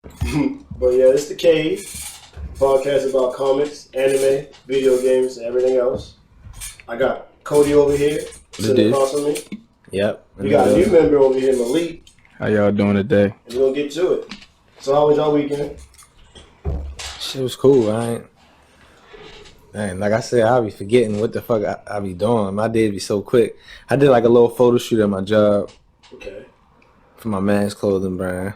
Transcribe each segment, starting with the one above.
But yeah, it's the Cave podcast about comics, anime, video games, and everything else. I got Cody over here sitting across from me. Yep. We got a new member over here, Malik. How y'all doing today? And we're gonna get to it. So how was y'all weekend? Shit was cool, right? Man, like I said, I'll be forgetting what the fuck I be doing. My days be so quick. I did like a little photo shoot at my job. Okay. For my man's clothing brand.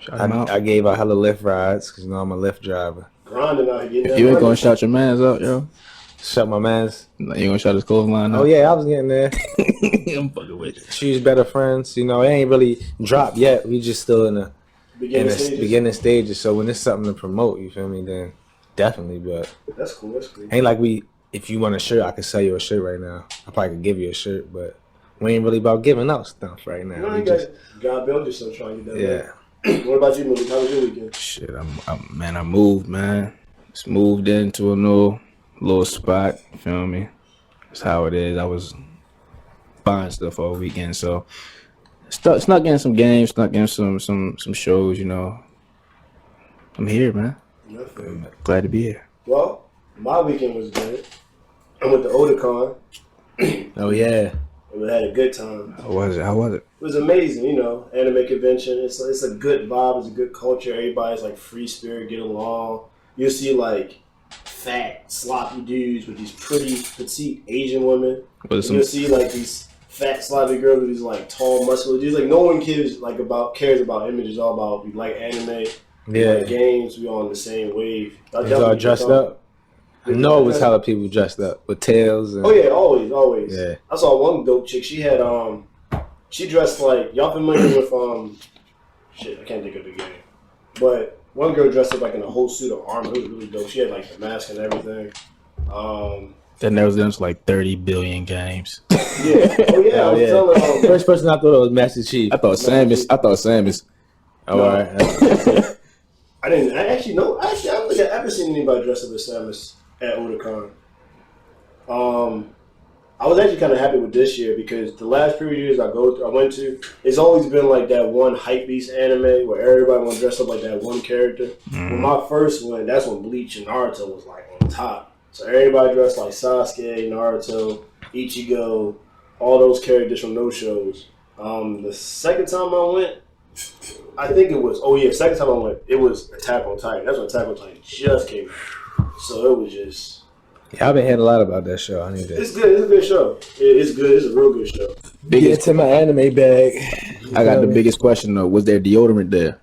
I gave out hella Lyft rides because you know I'm a Lyft driver. Grinding out here. Getting you ain't gonna shout your mans out, yo. Shout my mans. You gonna shout his clothing line out? Oh yeah, I was getting there. I'm fucking with you. She's better friends. You know, it ain't really dropped yet. We just still in the beginning stages. So when it's something to promote, you feel me? Then definitely. But that's cool. That's cool. Ain't like if you want a shirt, I could sell you a shirt right now. I probably could give you a shirt, but we ain't really about giving out stuff right now. No, you gotta build yourself trying to get that. Yeah. What about you, Malik? How was your weekend? Shit, I moved, man. Just moved into a little spot. You feel me? That's how it is. I was buying stuff all weekend, so snuck in some games, snuck in some shows. You know, I'm here, man. I'm glad to be here. Well, my weekend was good. I went to Otakon. Oh yeah. We had a good time. How was it? It was amazing, you know, anime convention. It's a good vibe. It's a good culture. Everybody's like free spirit, get along. You'll see like fat, sloppy dudes with these pretty, petite Asian women. You'll see like these fat, sloppy girls with these like tall, muscular dudes. Like no one cares about image. It's all about we like anime, we like games. We all on the same wave. It's all dressed up. I know it was hella people dressed up with tails. And... Oh yeah, always. Yeah. I saw one dope chick. She had she dressed like y'all familiar with shit. I can't think of the game, but one girl dressed up like in a whole suit of armor. It was really dope. She had like the mask and everything. Then there was like 30 billion games. Yeah. Oh yeah. I was telling first person I thought it was Master Chief. I thought Samus. All right. I don't think I've ever seen anybody dressed up as Samus at Otakon. I was actually kind of happy with this year because the last few years I went to, it's always been like that one hype beast anime where everybody want to dress up like that one character. When my first one, that's when Bleach and Naruto was like on top. So everybody dressed like Sasuke, Naruto, Ichigo, all those characters from those shows. The second time I went, I think it was, second time I went, it was Attack on Titan. That's when Attack on Titan just came out. So it was just... Yeah, I've been hearing a lot about that show. I need that. It's good. It's a good show. It's good. It's a real good show. Get in my anime bag. I got the biggest question though. Was there deodorant there?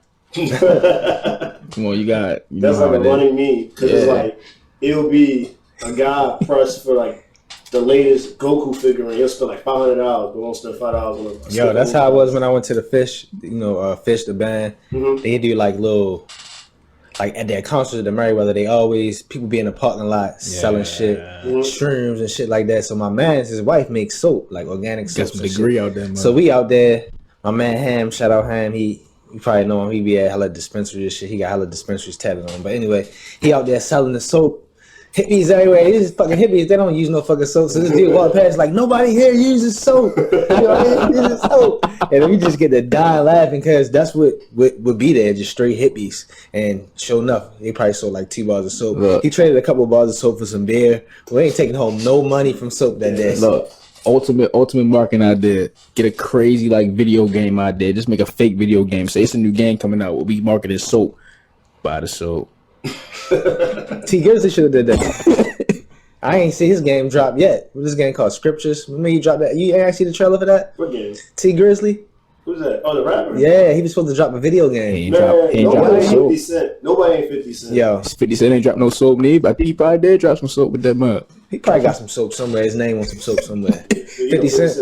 Come on, you got... That's like a running meme. Because it's like, it'll be a guy pressed for like the latest Goku figurine. He'll spend like $500, but won't spend $5 on a Yo, that's how it was when I went to the Fish, Fish the band. They do like little, like at their concerts at the Merriweather, people be in the parking lot selling shit, shrooms and shit like that. So my man, his wife makes soap, like organic soap. Got some degree out there, man. So we out there, my man Ham, shout out Ham, you probably know him, he be at hella dispensaries and shit. He got hella dispensaries tatted on him. But anyway, he out there selling the soap. Hippies everywhere. These fucking hippies, they don't use no fucking soap. So this dude walk past like, nobody here uses soap. Uses soap. And we just get to die laughing because that's what would be there, just straight hippies. And sure enough, they probably sold like 2 bars of soap. Look, he traded a couple of bars of soap for some beer. We ain't taking home no money from soap that day. Look, ultimate marketing idea. Get a crazy like video game idea. Just make a fake video game. Say it's a new game coming out. We'll be marketing soap. Buy the soap. T. Grizzly should have did that. I ain't see his game drop yet. This game called Scriptures. Remember you dropped that? You ain't see the trailer for that? What game? T. Grizzly. Who's that? Oh, the rapper? Yeah, he was supposed to drop a video game. Nobody ain't 50 Cent. Nobody ain't 50 Cent. Yo. 50 Cent ain't dropped no soap neither. I think he probably did drop some soap with that mug. He probably got some soap somewhere. His name on some soap somewhere. 50 Cent.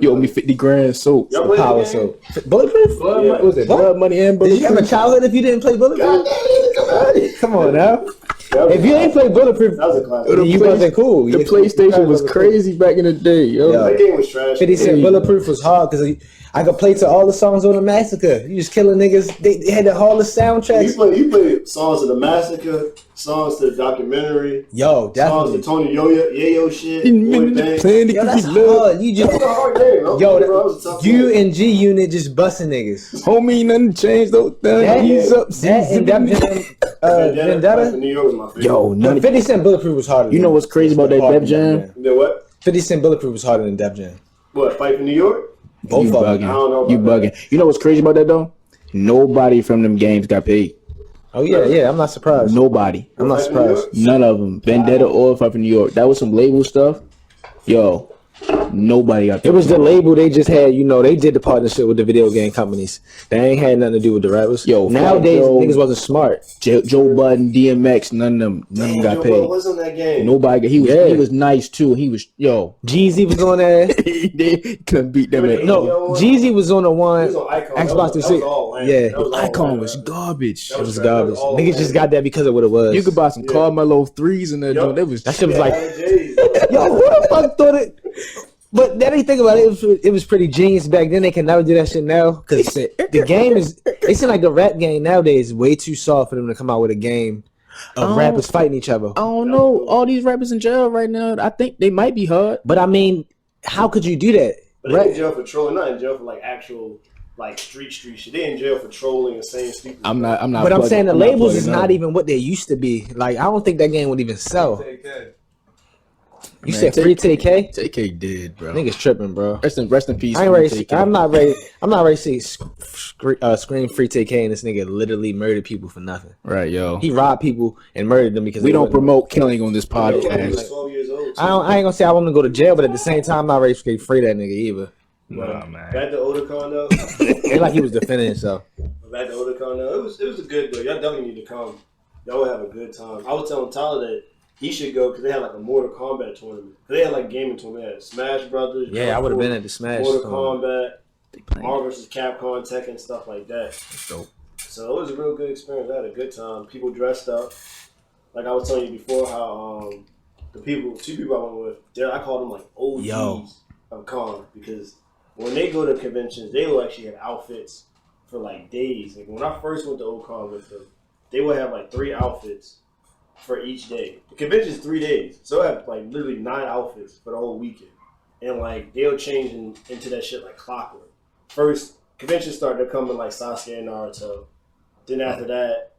You owe me 50 grand soap. Some power soap. Bulletproof? What was it? Blood Money and Bulletproof. Did you have a childhood if you didn't play Bulletproof? Come on now. If you ain't played Bulletproof, that was a classic. you wasn't cool. The PlayStation was crazy back in the day, yo. That game was trash. 50 Cent Bulletproof was hard because I could play to all the songs on the Massacre. You just killing niggas. They had the hardest soundtracks. He played songs of the Massacre, songs to the documentary. Yo, definitely. Songs to Tony Yayo shit. Yo, that's hard. You just that was a hard game. You and G Unit just busting niggas. Homie, nothing changed though. He's up. That and Vendetta. New York was my favorite. Yo, But 50 Cent Bulletproof was harder. You know what's crazy about that Def Jam? You know what? 50 Cent Bulletproof was harder than Def Jam. What, Fight for New York? Both You of bugging. them. I don't know about You bugging. You know what's crazy about that though? Nobody from them games got paid. Oh yeah, I'm not surprised. Nobody. I'm not Fight for New York? surprised. None of them. Vendetta or Fight for New York. That was some label stuff. Yo, nobody got paid. It was the label they just had, they did the partnership with the video game companies. They ain't had nothing to do with the rappers. Yo, nowadays Joe- niggas wasn't smart. Joe Budden, DMX, none of them got Joe paid. Budden was on that game. Nobody. He was nice too. He was Jeezy was on there. they couldn't beat them. At No, Jeezy was on the He one. was on Icon. Xbox That was 360. all lame. Yeah. That was all Icon lame, was man. garbage. That It was trash. garbage. All Niggas lame. just got that because of what it was. You could buy some Carmelo threes in there. Yup. That was That shit was like, J's. yo, who the fuck thought it? But then they think about it, it was pretty genius back then. They can never do that shit now because the game is. It seems like the rap game nowadays is way too soft for them to come out with a game of rappers fighting each other. I don't know. All these rappers in jail right now. I think they might be hard. But I mean, how could you do that? But they in jail for trolling, not in jail for like actual like street shit. They in jail for trolling and saying stupid. I'm not. But I'm saying the labels is plugging not up. even what they used to be. Like I don't think that game would even sell. You Man, said free TK? TK did, bro. Niggas tripping, bro. Rest in peace. I ain't ready. TK. I'm not ready to see scream free TK and this nigga literally murdered people for nothing. Right, yo. He robbed people and murdered them because We they don't wasn't- promote killing on this He was podcast. 12 years old. I ain't gonna say I want him to go to jail, but at the same time, I'm not ready to free that nigga either. Nah, man. Back to otakon though. Ain't like he was defending himself. Back to otakon though. It was a good though. Y'all definitely need to come. Y'all would have a good time. I was telling Tyler that he should go because they had like a Mortal Kombat tournament. They had like gaming tournament. They had Smash Brothers. Yeah, I would have been at the Smash. Mortal tournament. Kombat, Marvel vs. Capcom, Tekken, stuff like that. Dope. So it was a real good experience. I had a good time. People dressed up. Like I was telling you before, how two people I went with, I call them like OGs of con because when they go to conventions, they will actually have outfits for like days. Like when I first went to Ocon with them, they would have like 3 outfits for each day. The convention's 3 days, so I have like literally 9 outfits for the whole weekend, and like they'll change into that shit like clockwork. First convention start, they're coming like Sasuke and Naruto. Then after that,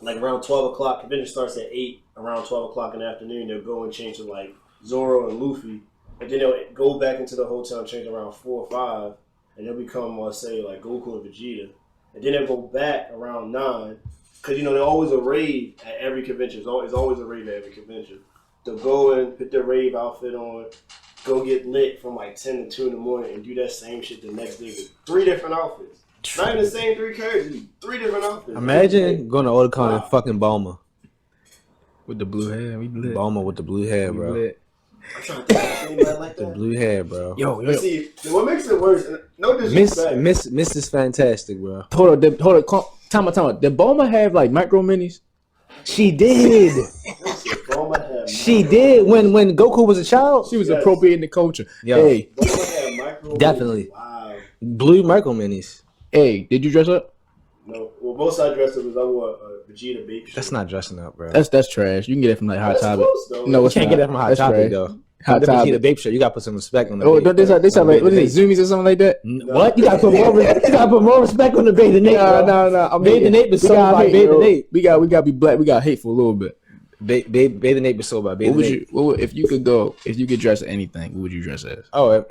like around 12 o'clock, convention starts at 8. Around 12 o'clock in the afternoon, they'll go and change to like Zoro and Luffy. And then they'll go back into the hotel and change around 4 or 5. And they'll become, let's say, like Goku and Vegeta. And then they'll go back around 9. Because, you know, there's always a rave at every convention. It's always a rave at every convention. They'll go and put their rave outfit on, go get lit from like 10 to 2 in the morning, and do that same shit the next day with 3 different outfits. Not even the same 3 characters, 3 different outfits. Imagine going to Otakon and fucking Bulma. With the blue hair, we lit. Bulma with the blue hair, We bro. lit. I'm trying to think of anybody like The that. blue hair, bro. Yo, See, what makes it worse, no disrespect. Mrs. Fantastic, bro. hold on. Time out. Did Bulma have like micro minis? She did. Bulma had She did when Goku was a child. She was Yes. appropriating the culture. Yo. Hey, Bulma had micro. Definitely. Wow. Blue Micro Minis. did you dress up? No. Well, most I dressed up was I wore a Vegeta baby shirt. That's not dressing up, bro. That's trash. You can get it from like Hot That's Topic. close, though. No, You it's can't not. get that from Hot That's Topic trash. though. Hot The Topic. Vegeta Bape shirt. You gotta put some respect on the. Oh, Bape, they bro. say like what Bape is it, Zoomies or something like that? What? You gotta put more. You gotta put more respect on the Babe the Nate. No. I mean, Babe the Nate was we sold gotta by hate, Babe the bro. Nate. We gotta be black. We got hateful a little bit. Babe the Nate was sold by Babe What the would Nate. you? If you could dress anything, what would you dress as? Oh,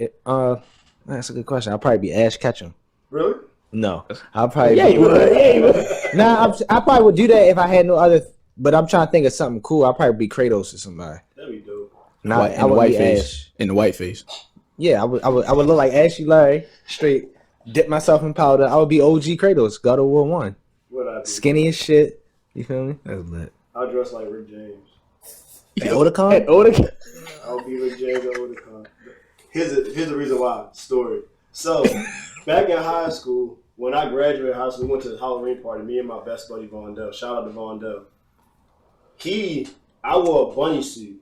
that's a good question. I'll probably be Ash Ketchum. Really? No, I'll probably. Yeah, you would. Yeah, you would. Nah, I probably would do that if I had no other. But I'm trying to think of something cool. I'll probably be Kratos or somebody. That'd be dope. Nah, White, I in the would white be face. Ash. In the white face. Yeah, I would look like Ashy Larry, straight, dip myself in powder. I would be OG Kratos, God of War 1. What I be? Skinny as shit. You feel me? That's lit. I'll dress like Rick James. At Otakon? Otakon. I'll be Rick James at Otakon. Here's the reason why. Story. So, back in high school, when I graduated high school, we went to the Halloween party. Me and my best buddy Von Dell. Shout out to Von Dell. I wore a bunny suit,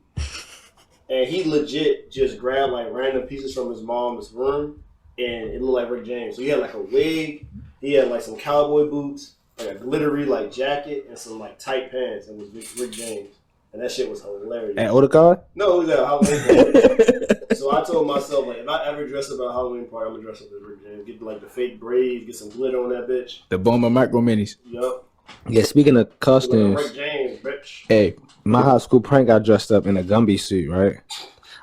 and he legit just grabbed like random pieces from his mom's room, and it looked like Rick James. So he had like a wig, he had like some cowboy boots, like a glittery like jacket, and some like tight pants, and it was Rick James. And that shit was hilarious. At otakon? No, it was at a Halloween party. So I told myself, like, if I ever dress up at a Halloween party, I'm gonna dress up as Rick James. Get like the fake braids, get some glitter on that bitch. The Bomber Micro Minis. Yup. Yeah, speaking of costumes, Rick James, bitch. hey, my high school prank, I dressed up in a Gumby suit, right?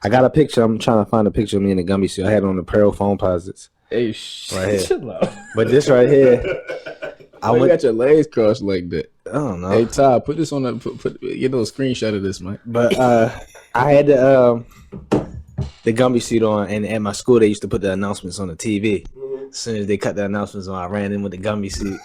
I got a picture. I'm trying to find a picture of me in a Gumby suit. I had on the Pearl phone posits. Hey, right here. chill out. But this right here, I got your legs crossed like that. I don't know. Hey, Todd, put this on the get a little screenshot of this, man. But I had the Gumby suit on, and at my school they used to put the announcements on the TV. As soon as they cut the announcements on, I ran in with the Gumby suit.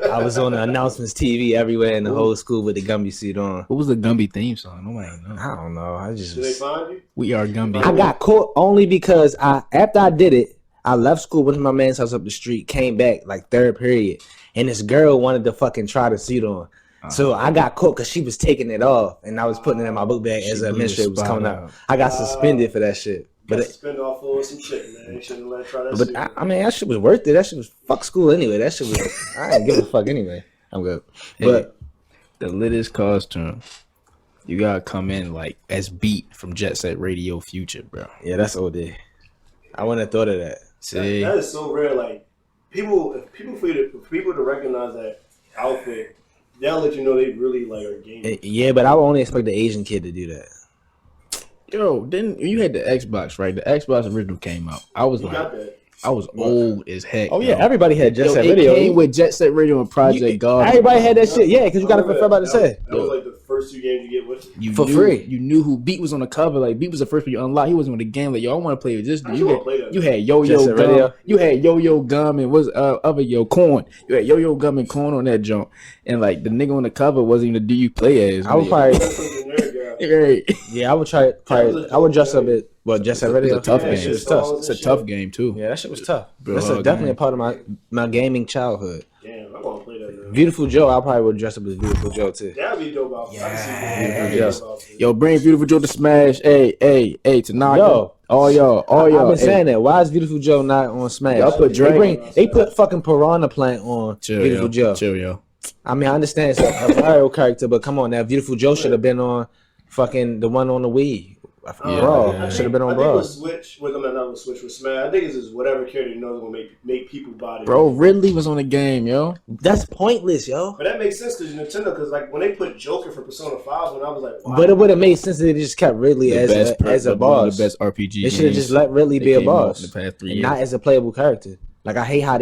I was on the announcements TV everywhere in the whole school with the Gumby suit on. What was the Gumby theme song? Nobody knows. I don't know. I just Did they find you? We are Gumby. I got caught only because after I did it, I left school, went to my man's house up the street, came back like third period, and this girl wanted to fucking try the suit on. So I got caught because she was taking it off, and I was putting it in my book bag as the administrator was coming out. I got suspended for that shit. But suspended off for some shit, man. They shouldn't let her try that. But I mean, that shit was worth it. That shit was fuck school anyway. That shit was. I didn't give a fuck anyway. I'm good. But the littest costume, you gotta come in like as Beat from Jet Set Radio Future, bro. Yeah, that's OD. I wouldn't have thought of that. See, that is so rare. Like for people to recognize that outfit, they'll let you know they really like are gaming. Yeah, but I would only expect the Asian kid to do that. Yo, then you had the Xbox, right? The Xbox original came out. I was I was old as heck. Oh yeah, everybody had Jet Set it Radio. It came with Jet Set Radio and Project God. Everybody had that shit. Yeah, because you got to fulfill about to say. That was like the first 2 games you get with it. For free. You knew who Beat was on the cover. Like Beat was the first one you unlocked. He wasn't on the game. Like, yo, I want to play with this dude. You had Yo-Yo Gum. You had Yo-Yo Gum and what's other Corn. You had Yo-Yo Gum and Corn on that jump. And like the nigga on the cover wasn't even the dude you play as. I would probably. Yeah, I would try. I would dress up it. Well, Jet Set Radio. It's a tough game. It was tough. It's a tough game too. Yeah, that shit was tough. That's definitely a part of my gaming childhood. Damn, I want to play that now. Beautiful Joe, I probably would dress up as Beautiful Joe too. That'd be dope outfit. Yeah. Yo, bring Beautiful Joe to Smash. Hey, tonight. Yo. All y'all. I've been saying that. Why is Beautiful Joe not on Smash? Y'all put They put fucking Piranha Plant on Beautiful Joe. Chill, yo. I mean, I understand it's a Mario character, but come on now. Beautiful Joe should have been on fucking the one on the Wii. Bro, should have been on Bro. I think with Switch with Smash. I think it's just whatever character you know is gonna make people buy it. Bro, Ridley was on the game, yo. That's pointless, yo. But that makes sense because Nintendo, because like when they put Joker for Persona 5, when I was like, wow. But it would have made sense if they just kept Ridley as a boss. The best RPG. They should have just let Ridley be a boss, the past 3 and years. not as a playable character. Like I hate how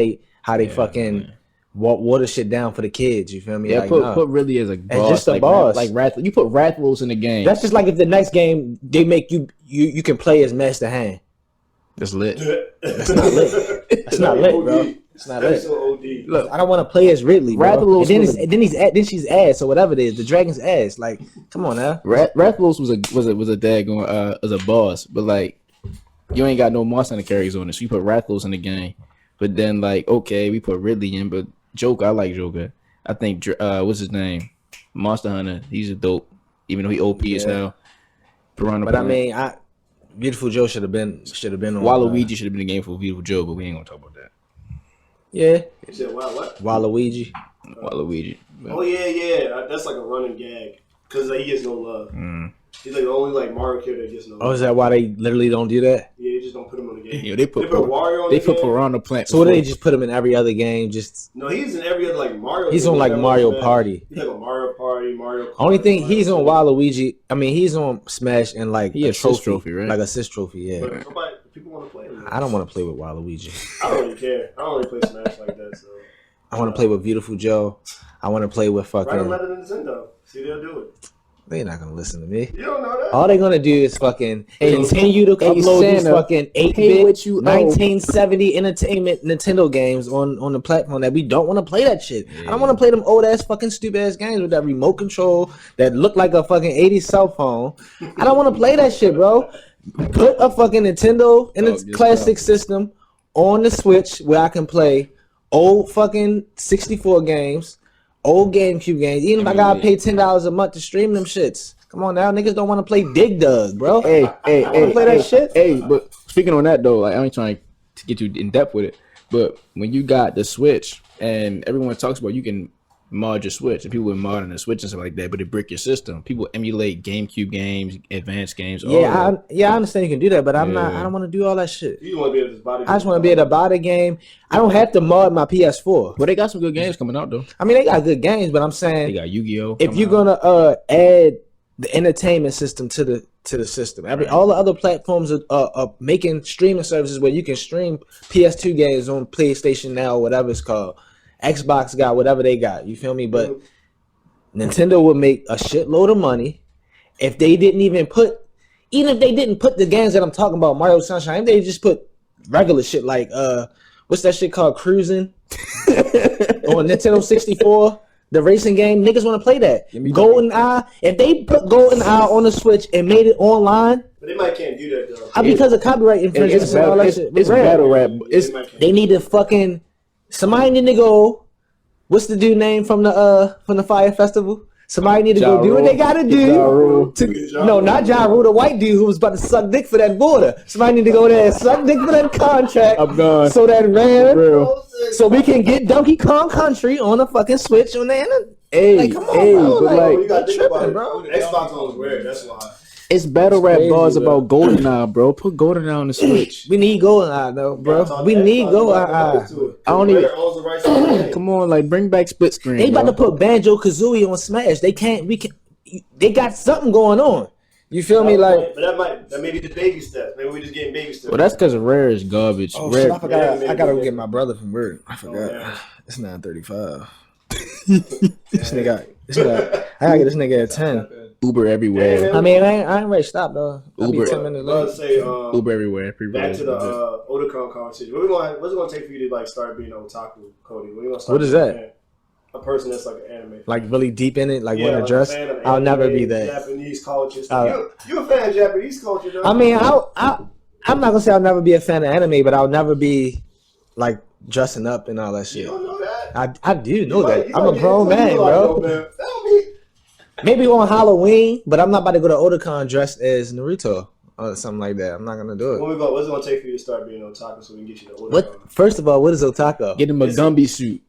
they fucking water shit down for the kids. You feel me? Yeah, like, put Ridley as a boss. Just a boss. Like Wrath. You put Rathlos in the game. That's just like if the next game they make you can play as Master Hand. That's lit. That's not lit. That's not lit, bro. It's not lit. So OD. Look, I don't want to play as Ridley, bro. Rathalos And then she's ass or whatever it is. The dragon's ass. Like, come on now. Rathlos was a daggone as a boss, but like you ain't got no monster characters on it, so you put Rathlos in the game. But then like okay, we put Ridley in, but Joker, I like Joker. I think what's his name? Monster Hunter. He's a dope, even though he OP as hell. Piranha but Plant. I mean, Beautiful Joe should have been on. Waluigi should have been in the game for Beautiful Joe, but we ain't gonna talk about that. Yeah. You said what? Waluigi. Waluigi. Oh yeah. That's like a running gag because he gets no love. He's like the only like Mario character that gets no love. Oh, is that why they literally don't do that? Yeah, they just don't put him on the game. Yeah, they put Wario on they the put game. Piranha Plant. So what do they just put him in every other game? No, he's in every other like Mario. He's on like Mario Party. He's like a Mario Party, Mario Kart. Only thing he's on Waluigi. I mean, he's on Smash and like he a trophy, right? Like assist trophy, yeah. But people want to play him. I don't want to play with Waluigi. I don't really care. I don't really play Smash like that. So I want to play with Beautiful Joe. I want to play with fucking. Write a letter to Nintendo. See, they'll do it. They're not gonna listen to me. You don't know that. All they're gonna do is fucking continue to upload these fucking 8-bit 1970 entertainment Nintendo games on the platform that we don't want to play that shit. I don't want to play them old ass fucking stupid ass games with that remote control that look like a fucking 80s cell phone. I don't want to play that shit, bro. Put a fucking Nintendo in its classic system on the Switch where I can play old fucking 64 games old GameCube games. Even if I gotta pay $10 a month to stream them shits. Come on now, niggas don't want to play Dig Dug, bro. Hey, play that shit. Hey, but speaking on that though, like I ain't trying to get you in depth with it, but when you got the Switch and everyone talks about you can mod your Switch and people are modding the Switch and stuff like that, but it brick your system. People emulate GameCube games, advanced games. I understand you can do that, but I'm not. I don't want to do all that shit. You want to be able to buy the I just want to be able to buy the game. I don't have to mod my PS4. Well, they got some good games coming out though. I mean, they got good games, but I'm saying They got Yu-Gi-Oh. if you're gonna add the entertainment system to the system, all the other platforms are making streaming services where you can stream PS2 games on PlayStation Now, whatever it's called. Xbox got whatever they got. You feel me? But Nintendo would make a shitload of money if they didn't even put the games that I'm talking about, Mario Sunshine, if they just put regular shit like what's that shit called, Cruising on Nintendo 64. The racing game, niggas want to play that. GoldenEye, if they put GoldenEye on the Switch and made it online, but they might can't do that though. Because of copyright infringement and all that shit. It's battle rap. They need to fucking somebody need to go. What's the dude name from the Fire Festival? Somebody need to go do what they gotta do. No, not Ja Rule, the white dude who was about to suck dick for that border. Somebody need to go there and suck dick for that contract. I'm gone. So that ran. So we can get Donkey Kong Country on the fucking Switch on the internet. Hey, come on, bro. but like, you got tripping, bro. Xbox was weird. That's why. it's battle rap Crazy, bars bro. about GoldenEye, bro. Put GoldenEye on the Switch. We need GoldenEye though, bro. We need GoldenEye. I don't even. Owns the rights to the game. Come on, like bring back split screen. They about bro. to put Banjo Kazooie on Smash. They can't. We can. They got something going on. You feel me? Like, but that may be the baby steps. Maybe we just getting baby steps. Well, that's because Rare is garbage. oh Rare, shit, I forgot. Yeah, I gotta go get my brother from work. I forgot. yeah. It's 9:35. This nigga. I gotta get this nigga at 10. Uber everywhere. Yeah, I mean, I ain't ready to stop though. I'll be Uber. 10 minutes Let's late. say Uber everywhere. back to the otakon conversation. What's it gonna take for you to like start being an otaku, Cody? What is that? A person that's like an anime. Like really deep in it, like Yeah, want to like dress. a fan of I'll anime, never be that. Japanese culture. You a fan of Japanese culture, though? I mean, I'm not gonna say I'll never be a fan of anime, but I'll never be like dressing up and all that shit. You don't know that? I do know that. You I'm might a grown get man, like, bro. oh, man. Tell me. Maybe on Halloween, but I'm not about to go to Otakon dressed as Naruto or something like that. I'm not gonna do it. What's it gonna take for you to start being an otaku so we can get you to otakon? What? First of all, what is otaku? Get him a Gumby suit.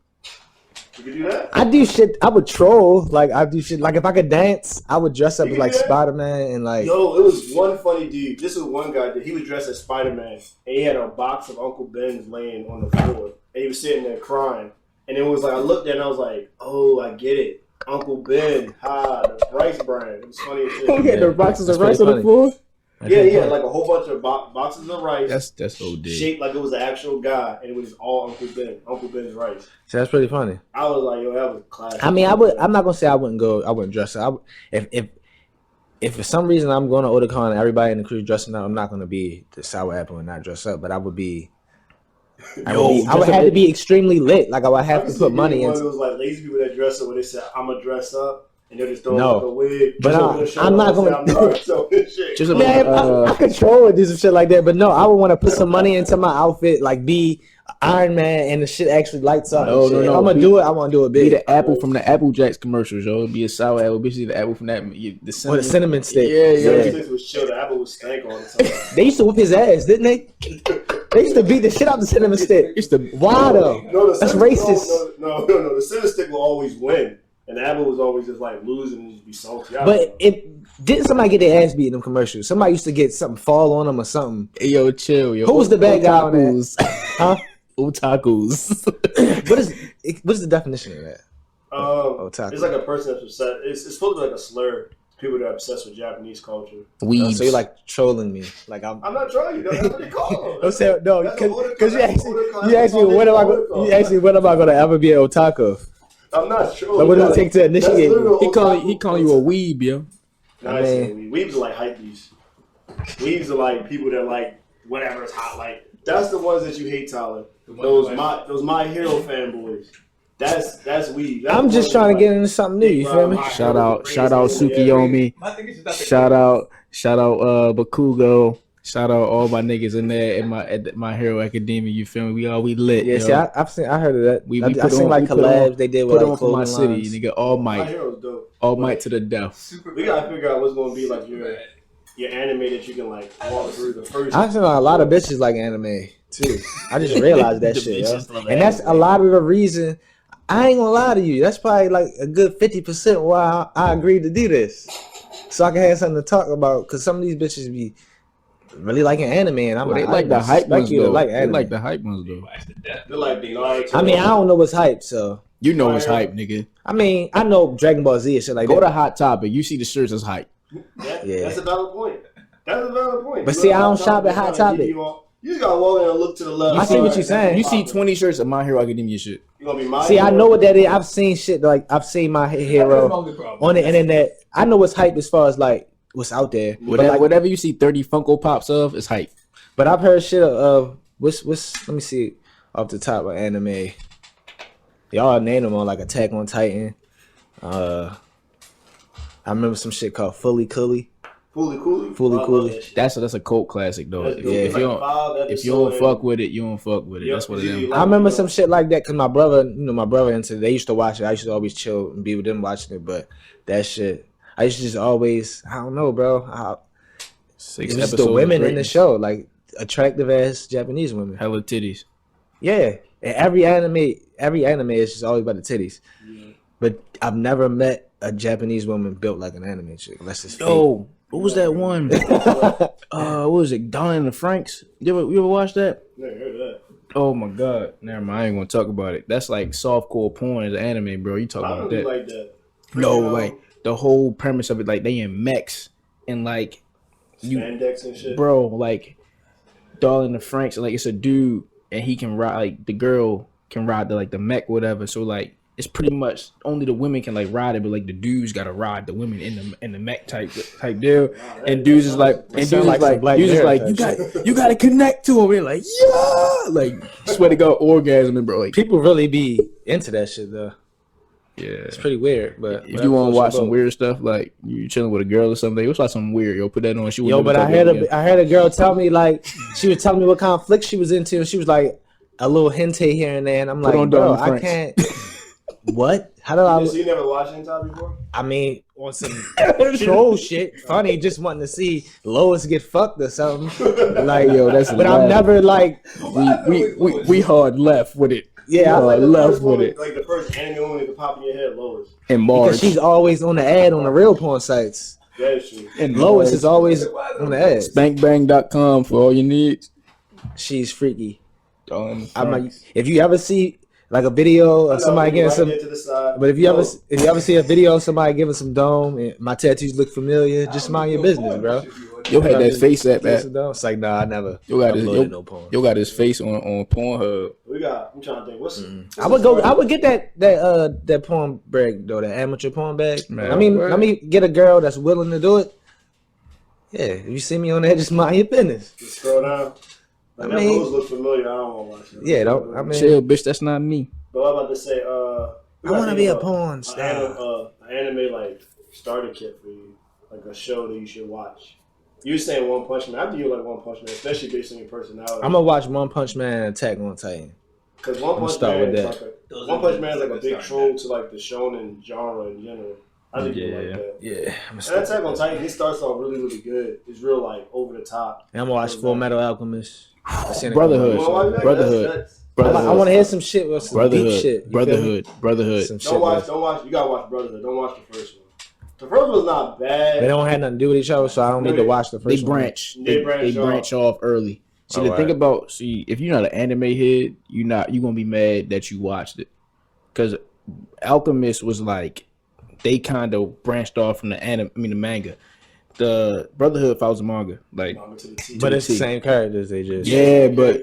You can do that? I do shit. I would troll. Like I do shit. Like if I could dance, I would dress up You as can like do that? Spider-Man and like. Yo, it was one funny dude. This was one guy that he was dressed as Spider-Man, and he had a box of Uncle Ben's laying on the floor, and he was sitting there crying. And it was like I looked at it and I was like, "Oh, I get it, Uncle Ben, the rice brand." It was funny as shit. Okay, the boxes That's of rice pretty on the funny. floor. Yeah, he had like a whole bunch of boxes of rice, That's OD. shaped like it was the actual guy, and it was all Uncle Ben's rice. So that's pretty funny. I was like, "Yo, that was classic." I mean, I'm not gonna say I wouldn't dress up. If for some reason I'm going to Otakon and everybody in the crew dressing up, I'm not gonna be the sour apple and not dress up. But I would be. I would have to be extremely lit. Like I would have to put money into. into. It was like lazy people that dress up when they said, "I'm gonna dress up," and they'll just throw No. like a wig. But I'm not gonna- Shit. Just a Man, I control it, do some shit like that. But no, I would want to put some money into my outfit, like be Iron Man, and the shit actually lights up. No, and shit. no, If no. I'm gonna do it. I want to do it Be big. the apple from the Apple Jacks commercials, yo. Be a sour apple. Be the apple from that. The cinnamon, Or the cinnamon stick. Yeah. Six was chill. The apple was stank on it. They used to whip his ass, didn't they? They used to beat the shit out the cinnamon stick. It's the Why though? No, the That's cinnamon- racist. No. The cinnamon stick will always win, and the apple was always just like losing and just be salty. But didn't somebody get their ass beat in them commercials? Somebody used to get something fall on them or something. Hey, yo, chill, yo. Who was the bad guy on that? Otakus. Huh? Otakus. What is the definition of that? Otaku. It's like a person that's obsessed. It's supposed to be like a slur to people that are obsessed with Japanese culture. Weebs. So you're like trolling me, like I'm I'm not trying you. That's what they call Don't say no, That's because otakon. you asked me when am I going to ever be an otaku? I'm not sure. So what does it take to initiate me? He calling you a weeb, yo. I mean, weebs are like hypebees. Weebs are like people that like whatever is hot. Like that's the ones that you hate, Tyler. Those my hero fanboys. That's weebs. I'm just trying to get into something new. You feel me? Shout out Tsukiyomi. Shout out Bakugo. Shout out all my niggas in there at my Hero Academia. You feel me? We lit. Yeah, yo. see, I heard of that. I seen like collabs they did with put like on for my city, lines. nigga. All My might, Hero's dope. all might to the death. We gotta figure out what's gonna be like your anime that you can like walk through the first. I've seen a lot of bitches like anime too. I just realized that shit, yo. And that's a lot of the reason. I ain't gonna lie to you. That's probably like a good 50% why I agreed to do this, so I can have something to talk about. Because some of these bitches be really liking anime, and I'm They like the hype ones though. like They anime. like the hype ones though. They're like the Naruto. I mean, I don't know what's hype, so You know it's hype, nigga. I mean, I know Dragon Ball Z and shit like Go to that. Hot Topic. You see the shirts as hype. Yeah. That's a valid point. That's a valid point. But You see, go to I don't Hot shop at Topic, Hot they're trying to Topic. give you just gotta walk in and look to the left. I see what you're saying. You see 20 shirts of My Hero Academia shit. You gonna be my See, I hero? know what that is. I've seen shit like I've seen my hero on the internet. I know what's hype as far as like what's out there. Whatever you see 30 Funko Pops of is hype. But I've heard shit of what's let me see off the top of anime. Y'all name them on like Attack on Titan. I remember some shit called Fully Cooley. Fully Cooley. Fully I love Cooley. that shit. That's a cult classic though. That's If, dope. if It's you like don't 5 if you don't episodes fuck with it, you don't fuck with it. Yep, That's what it you is. like- I remember some shit like that because my brother into they used to watch it. I used to always chill and be with them watching it. But that shit, I used to just always, I don't know, bro. Six It was episodes the women of in the greatness. show, like attractive ass Japanese women. Hella titties. Yeah, and every anime is just always about the titties. Yeah. But I've never met a Japanese woman built like an anime chick. Unless it's fake. Yo, what was that one? What was it? Dawn and the Franks. You ever watch that? Never heard of that. Oh my god. Never mind. I ain't gonna talk about it. That's like softcore porn as an anime, bro. You talking I about don't that? like that. No, You know, like the whole premise of it, like they in mechs and like spandex and shit. bro, like Dawn and the Franks, like it's a dude and he can ride, like the girl can ride the mech, whatever. So like it's pretty much only the women can like ride it, but like the dudes gotta ride the women in the mech type deal. And dudes is like, Sound like some Black dudes is Mirror like, type you gotta connect to him. And like, yeah, like swear to God, orgasm, bro. Like, People really be into that shit though. yeah. It's pretty weird, but If you want to watch some weird stuff, like you chilling with a girl or something, let's watch something weird. Yo, put that on. She Yo, but I heard a girl tell me like she was telling me what kind of flick she was into, and she was like a little hentai here and there, and I'm Put like, on bro, Dawn I Franks. can't. What? How did So you never watched hentai before? I mean, on some troll shit, funny, just wanting to see Lois get fucked or something. Like, yo, that's but I'm wild. never like, we hard left with it. yeah, Hard the left first with woman, it. like the first anime woman that could pop in your head, Lois. And because Marge. she's always on the ad on the real porn sites. That is true. And Lois Marge. is always on the ads. Spankbang.com for all you need. She's freaky. Dawn I'm like, Franks. if you ever see like a video of somebody getting some. To the side. But if you ever see a video of somebody giving some dome and my tattoos look familiar, just mind your business, bro. Yo had that face at that. It's like, nah, I never Yo got his uploaded no porn. yo got his face on Pornhub. I'm trying to think. What's I would get that porn bag though, that amateur porn bag. Man, I mean, what? let me get a girl that's willing to do it. Yeah, if you see me on there, just mind your business. Just scroll down. Like, I that mean- pose look familiar. I don't want to watch it. Yeah, don't. I mean, Chill, bitch. That's not me. But I'm about to say, I want to be a porn star. An anime like starter kit for you, like a show that you should watch. You were saying One Punch Man. I think you like One Punch Man, especially based on your personality. I'm gonna watch One Punch Man and Attack on Titan. Because One Punch start Man with is that. like One Punch Man is like a big troll to like the shonen genre in general. I think you like that. Yeah, I'm gonna And start. Attack on Titan, he starts off really, really good. It's real like over the top. And I'm gonna watch Full Metal Alchemist. I seen a Brotherhood. couple You wanna watch that? Brotherhood. That's- I want to hear some shit with some deep shit. Brotherhood. Some shit. Don't watch. You gotta watch Brotherhood. Don't watch the first one. The first one's not bad. They don't have nothing to do with each other, so I don't need to watch the They first one. branch. They They branch off early. See, the thing about if you're not an anime head, you're gonna be mad that you watched it, because Alchemist was like they kind of branched off from the manga. The Brotherhood follows the manga, like But it's the same characters. They just yeah, but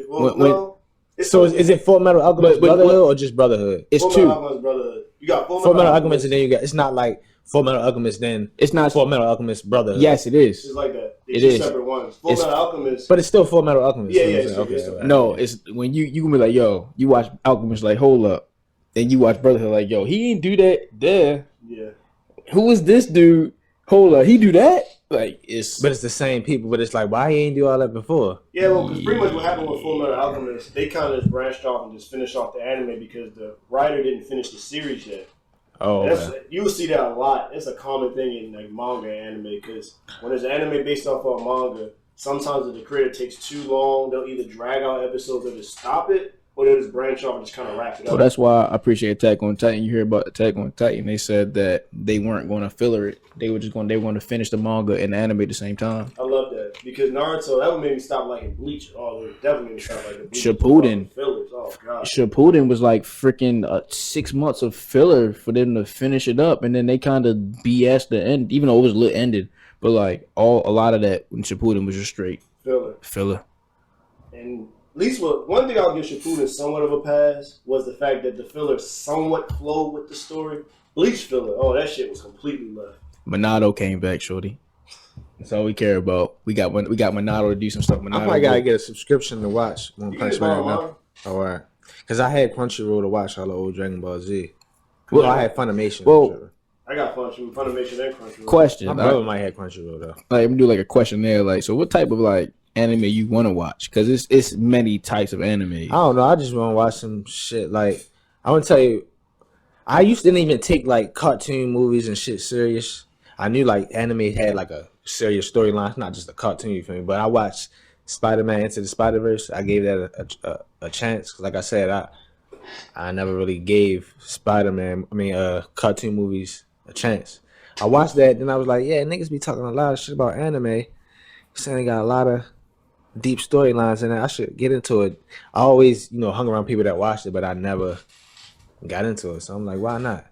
So is it Full Metal Alchemist But- Brotherhood or just Brotherhood? it's Full two. Metal Alchemist Brotherhood. You got Full Metal Alchemist, and then you got. It's not like Full Metal Alchemist, then It's not. Full Metal Alchemist Brotherhood. Yes, it It's is. like that. It Two is. separate ones. Full It's- Metal Alchemist. But it's still Full Metal Alchemist. Yeah, you know yeah, what I'm saying? it's- Okay. it's- right. No, it's when you gonna be like, yo, you watch Alchemist, like, hold up, and you watch Brotherhood, like, yo, he didn't do that there. Yeah. Who is this dude? Hold up, he do that? Like it's But it's the same people. But it's like, why he ain't do all that before? Yeah, well, because pretty much what happened with Full Metal Alchemist, they kind of branched off and just finished off the anime because the writer didn't finish the series yet. Oh, You will see that a lot. It's a common thing in like manga and anime because when there's an anime based off of a manga, sometimes if the creator takes too long, they'll either drag out episodes or just stop it, or they'll just branch off and just kind of wrap it up. So that's why I appreciate Attack on Titan. You hear about Attack on Titan? They said that they weren't going to filler it. They were going to finish the manga and the anime at the same time. I love that because Naruto, that would make me stop liking Bleach. Oh, it definitely made me stop liking Bleach. Shippuden. Fillers. Oh god. Shippuden was like freaking 6 months of filler for them to finish it up, and then they kind of BS the end, even though it was ended. But like a lot of that when Shippuden was just straight filler. And at least one thing I'll give Shippuden somewhat of a pass was the fact that the filler somewhat flowed with the story. Bleach filler, oh, that shit was completely left. Monado came back, shorty. That's all we care about. We got Monado to do some stuff. Monado I probably gotta get a subscription to watch One You Punch can Man get now. All right, because I had Crunchyroll to watch all the old Dragon Ball Z. Well, I had Funimation. Well, I got Funimation and Crunchyroll. Question. My brother might have Crunchyroll though. Like, I'm do like a questionnaire. Like, so what type of like anime you want to watch? Because it's many types of anime. I don't know. I just want to watch some shit. Like, I want to tell you, I didn't even take like cartoon movies and shit serious. I knew like anime had like a serious storyline. It's not just a cartoon, you feel me? But I watched Spider-Man Into the Spider-Verse. I gave that a chance. Like I said, I never really gave cartoon movies a chance. I watched that, then I was like, yeah, niggas be talking a lot of shit about anime. Saying they got a lot of deep storylines in it. I should get into it. I always, hung around people that watched it, but I never got into it. So I'm like, why not?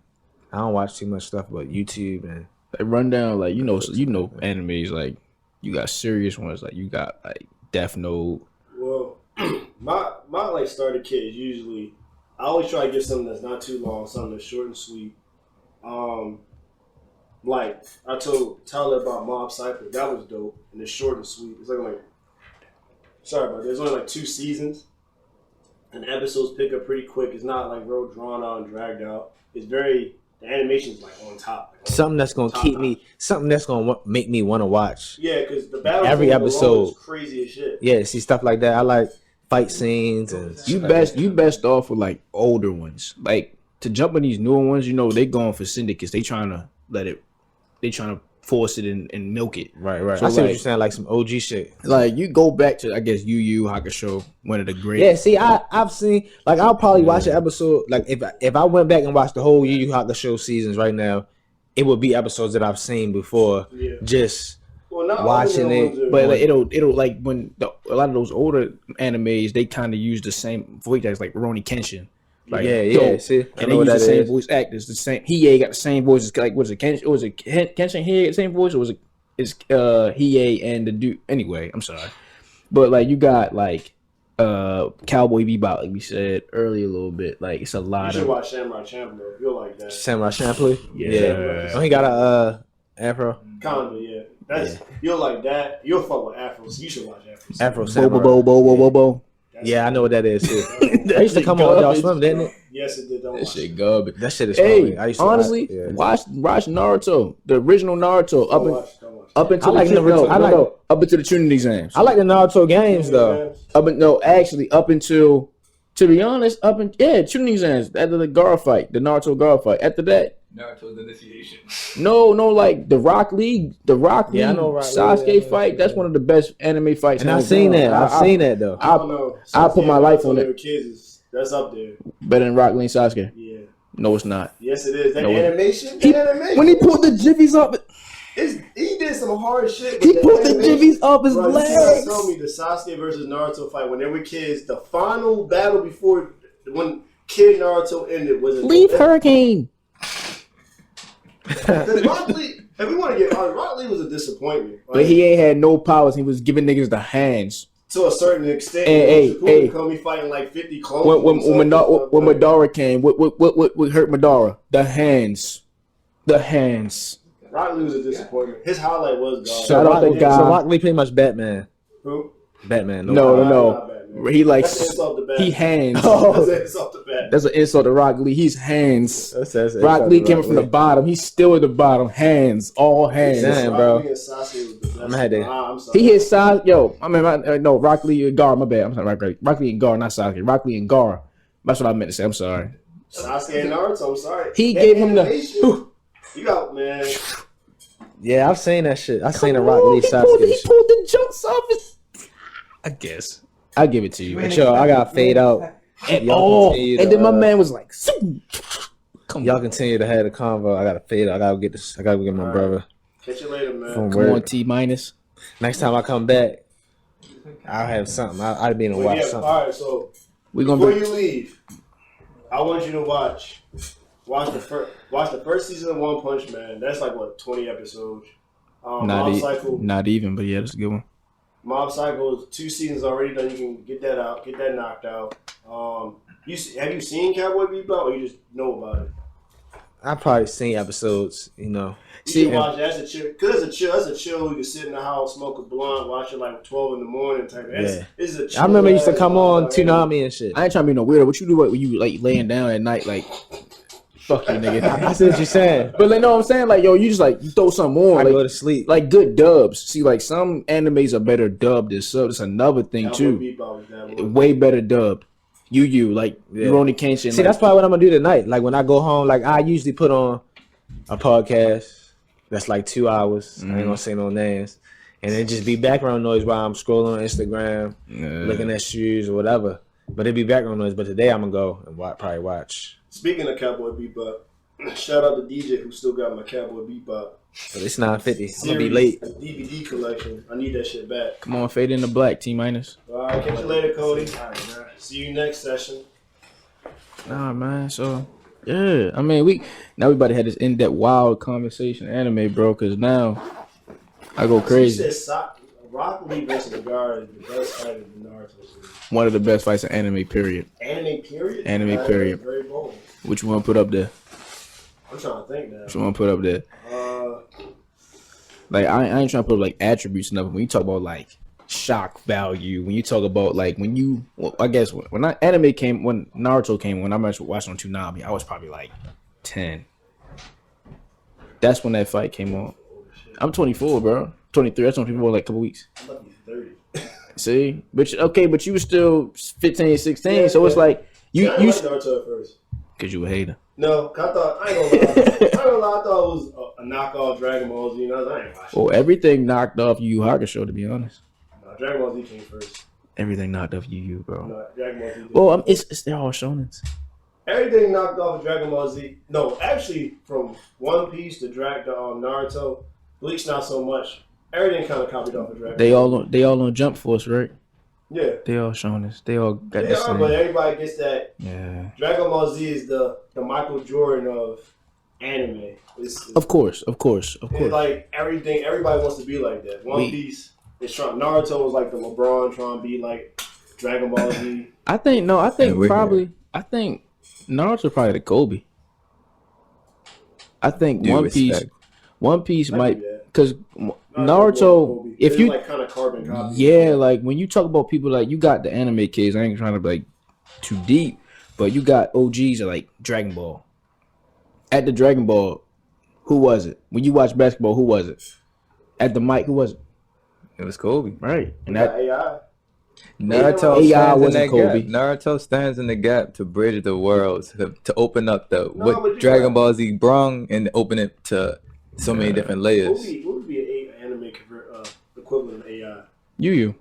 I don't watch too much stuff but YouTube and Like, run down like animes like you got serious ones like you got like Death Note. Well, my like starter kit is usually I always try to get something that's not too long, something that's short and sweet. Like I told Tyler about Mob Psycho, that was dope and it's short and sweet. It's like sorry about that. There's only like 2 seasons, and the episodes pick up pretty quick. It's not like real drawn out and dragged out. It's the animation's like on top. Something that's gonna something that's gonna make me want to watch. Yeah, because the battle every episode is crazy as shit. Yeah, see stuff like that. I like fight scenes and you best off with like older ones. Like to jump in these newer ones, they going for syndicates. They trying to force it and milk it. Right. So I see what you're saying, like some OG shit. Like you go back to I guess Yu Yu Hakusho, one of the great. Yeah, see, I've seen like I'll probably watch an episode. Like if I went back and watched the whole Yu Yu Hakusho seasons right now, it would be episodes that I've seen before. Yeah. Just watching it, but like, it'll like when a lot of those older animes they kind of use the same voice actors like Rurouni Kenshin. Like, yeah. See, and they use the same voice actors. The same Hiei got the same voice. Like, was it Kenshin? Was it Kenshin Hiei the same voice, or was it Hiei and the dude? Anyway, I'm sorry, but like you got like Cowboy Bebop, like we said earlier a little bit. Like it's a lot. You should watch Samurai Champloo if you like that. Samurai Champloo, yeah. Oh, he got a afro. Kinda, yeah. You'll like that. You'll fuck with afros. You should watch afros. Afro Samurai. Bo. Yeah, I know what that is too. That used to come on Y'all Swim, didn't it? Yes, it did. That shit garbage. That shit is funny. I used to honestly watch Naruto, the original Naruto, up until the Trinity exams. I like the Naruto games though. Up until, to be honest, Trinity exams after the Naruto Gara fight. After that, Naruto's initiation. No, like the Rock Lee Sasuke fight. That's one of the best anime fights. And I've seen that. I've seen that though. I put my life on it. That's up there. Better than Rock Lee and Sasuke. Yeah. No, it's not. Yes, it is. That animation. When he pulled the jivvies up. He did some hard shit. He put the jivvies up his legs. Tell me the Sasuke versus Naruto fight when they were kids. The final battle before when Kid Naruto ended was Leave Hurricane. Because Rock Lee, if we want to get honest, Rock Lee was a disappointment. But he ain't had no powers. He was giving niggas the hands. To a certain extent. Hey. Come fighting like 50 clones. When Madara came, what hurt Madara? The hands. Rock Lee was a disappointment. His highlight was God. Shout out to God. So Rock Lee pretty much Batman. Who? Batman. No. man. He like That's an insult to bat. he hands. That's an insult to bat. That's an insult to Rock Lee. He's hands. That's Rock Lee came from the bottom. He's still at the bottom. Hands, all hands. Damn, bro. I'm sorry. He hit Sasuke. Yo, I mean, no, Rock Lee and Gar. My bad. I'm sorry, Rock Lee and Gar, not Sasuke. Rock Lee and Gar. That's what I meant to say. I'm sorry. Sasuke and Naruto. I'm sorry. He gave him the. You got, man. Yeah, I've seen that shit. I've seen the Rock Lee He Sasuke pulled shit. the jumps off his. I guess. I'll give it to you. But yo, I got fade out. And, Y'all and then my man was like, y'all continue to have the convo. I gotta fade out. I gotta get this. I gotta get my brother. Catch you later, man. From come work. on, T minus. Next time I come back, I'll have something. I'll be in the watch something. All right, so We're gonna before be. you leave, I want you to watch the first season of One Punch Man. That's like what 20 episodes. Mob Psycho. Not even, but yeah, that's a good one. Mob Psycho is 2 seasons already done. You can get that out, get that knocked out. Have you seen Cowboy Bebop or you just know about it? I've probably seen episodes, you know. You can watch that. That's a chill. Cause that's a chill. You can sit in the house, smoke a blunt, watch it like 12 in the morning type. It's a chill. I remember it used to come on Toonami and shit. I ain't trying to be no weirdo. What you do when you like laying down at night, like fuck you, nigga. I see what you're saying. But like, know what I'm saying? Like, yo, you just like you throw something on. I like, go to sleep. Like good dubs. See, like some animes are better dubbed than sub. That's another thing too. Way better dubbed. Like Rurouni Kenshin. See, that's probably what I'm gonna do tonight. Like when I go home, like I usually put on a podcast that's like 2 hours. I ain't gonna say no names, and it just be background noise while I'm scrolling on Instagram, looking at shoes or whatever. But it be background noise. But today I'm gonna go and probably watch. Speaking of Cowboy Bebop, shout out to DJ who still got my Cowboy Bebop. But it's 9:50. I'm gonna be series late. DVD collection. I need that shit back. Come on, fade into black, T minus. All right, catch you later, Cody. All right, man. See you next session. Nah, man. So yeah, I mean, we about to have this in-depth wild conversation anime, bro. Cause now I go crazy. You said Rock Lee versus Nagar is the best fight in the Naruto series. One of the best fights in anime, period. Anime period. Anime period. Very bold. Which you want to put up there? I'm trying to think now. Which you want to put up there? Like I ain't trying to put like attributes and nothing. When you talk about like shock value, when you talk about like when you, well, I guess when anime came, when Naruto came, when I watched on Toonami, I was probably like 10. That's when that fight came on. I'm 24, bro. 23. That's 24 like a couple weeks. I'm about to be 30. See, but you were still 15, 16. Yeah, so it's like you I like Naruto at first. Cause you a hater. No, I ain't gonna lie. I thought it was a knockoff Dragon Ball Z. I ain't watching. Well, everything knocked off Yu Yu Hakusho, to be honest. No, Dragon Ball Z came first. Everything knocked off Yu, bro. No, Dragon Ball Z. Well, it's they're all shonens. Everything knocked off of Dragon Ball Z. No, actually, from One Piece to Naruto, Bleach not so much. Everything kind of copied off of Dragon. They all on Jump Force, right? Yeah. They all shonens. They all got They the are, same. but everybody gets that. Yeah. Dragon Ball Z is the Michael Jordan of anime. It's Of course. like everything. Everybody wants to be like that. One Piece is trying. Naruto was like the LeBron trying to be like Dragon Ball Z. I think Naruto probably the Kobe. I think One Piece might, because Naruto, if you like kind of carbon copy. Yeah, like when you talk about people like you got the anime kids, I ain't trying to be like too deep, but you got OGs like Dragon Ball. At the Dragon Ball, who was it? When you watch basketball, who was it? At the mic, who was it? It was Kobe, right? And that AI. Naruto AI stands in wasn't that Kobe. gap. Naruto stands in the gap to bridge the worlds, to open up what Dragon Ball Z brung and open it to so many different layers. What would be an anime equivalent of AI? Yu.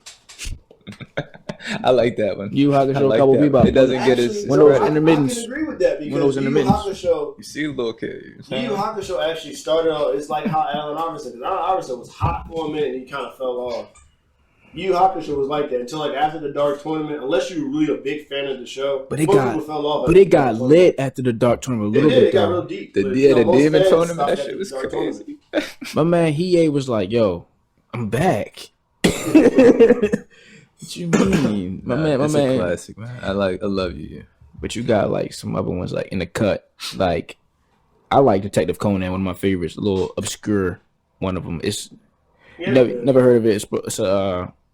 I like that one. Yu Hakusho, like Cowboy that. Bebop. It doesn't get its When those credit. intermittents. I can agree with that When because those Yu Yu intermittents. Hakusho. You see, little kid. Yu Yu Hakusho actually started out. It's like how Allen Iverson. Because Allen Iverson was hot for a minute and he kind of fell off. Yu Yu Hakusho was like that until like after the Dark Tournament. Unless you're really a big fan of the show, But it most got- people fell off. But it got lit after the Dark Tournament a little bit It got though. real deep. The but, Demon most fans Tournament, stopped that at shit the was Dark crazy. Tournament. My man Hiei was like, "Yo, I'm back." What you mean, my man? It's a classic, man. I love you. But you got like some other ones like in the cut. Like I like Detective Conan, one of my favorites. A little obscure one of them. It's Yeah, never heard of it. It's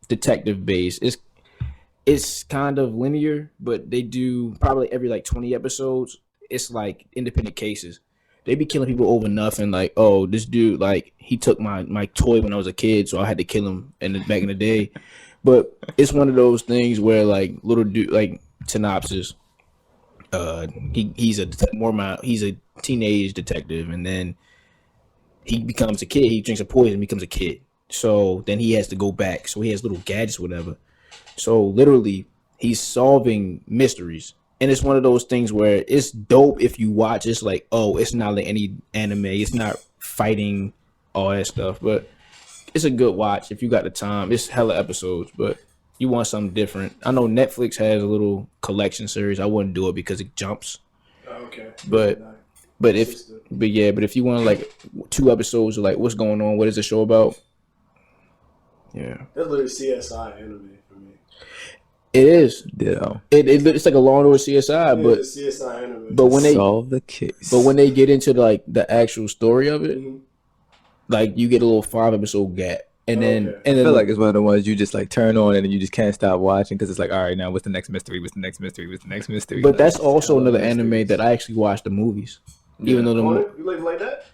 detective based. it's kind of linear, but they do probably every like 20 episodes. It's like independent cases. They be killing people over nothing. Like, oh, this dude, like, he took my toy when I was a kid, so I had to kill him back in the day. But it's one of those things where, like, little dude, like, synopsis. He's a teenage detective, and then he becomes a kid. He drinks a poison, becomes a kid. So then he has to go back. So he has little gadgets, whatever. So literally, he's solving mysteries. And it's one of those things where it's dope if you watch. It's like, oh, it's not like any anime. It's not fighting, all that stuff. But it's a good watch if you got the time. It's hella episodes, but you want something different. I know Netflix has a little collection series. I wouldn't do it because it jumps. Oh, okay. But if you want like 2 episodes of like what's going on, what is the show about? Yeah. That's literally CSI anime for me. It is. Yeah. It's like a Law and Order CSI, Yeah, but CSI anime. but when they solve the case. but when they get into like the actual story of it, Mhm. like you get a little 5-episode gap, and then Okay. and I then feel like it's one of the ones you just like turn on and you just can't stop watching because it's like, all right, now what's the next mystery? What's the next mystery? What's the next mystery? but Like, that's also hella another mysteries. anime that I actually watched the movies, even though You like that?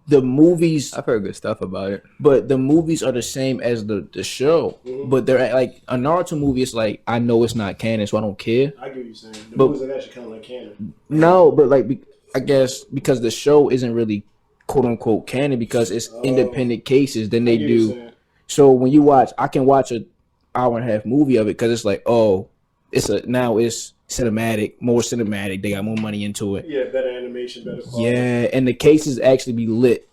the movies. I've heard good stuff about it. But the movies are the same as the show. Mhm. But they're like a Naruto movie. It's like I know it's not canon, so I don't care. I get what you're saying. The But- movies are actually kind of like canon. No, but like I guess because the show isn't really quote unquote canon because it's independent cases. Then I they get what you're do. saying. So when you watch, I can watch an hour and a half movie of it because it's like, oh, it's cinematic, more cinematic. They got more money into it. Yeah, better animation, better quality. Yeah, and the cases actually be lit.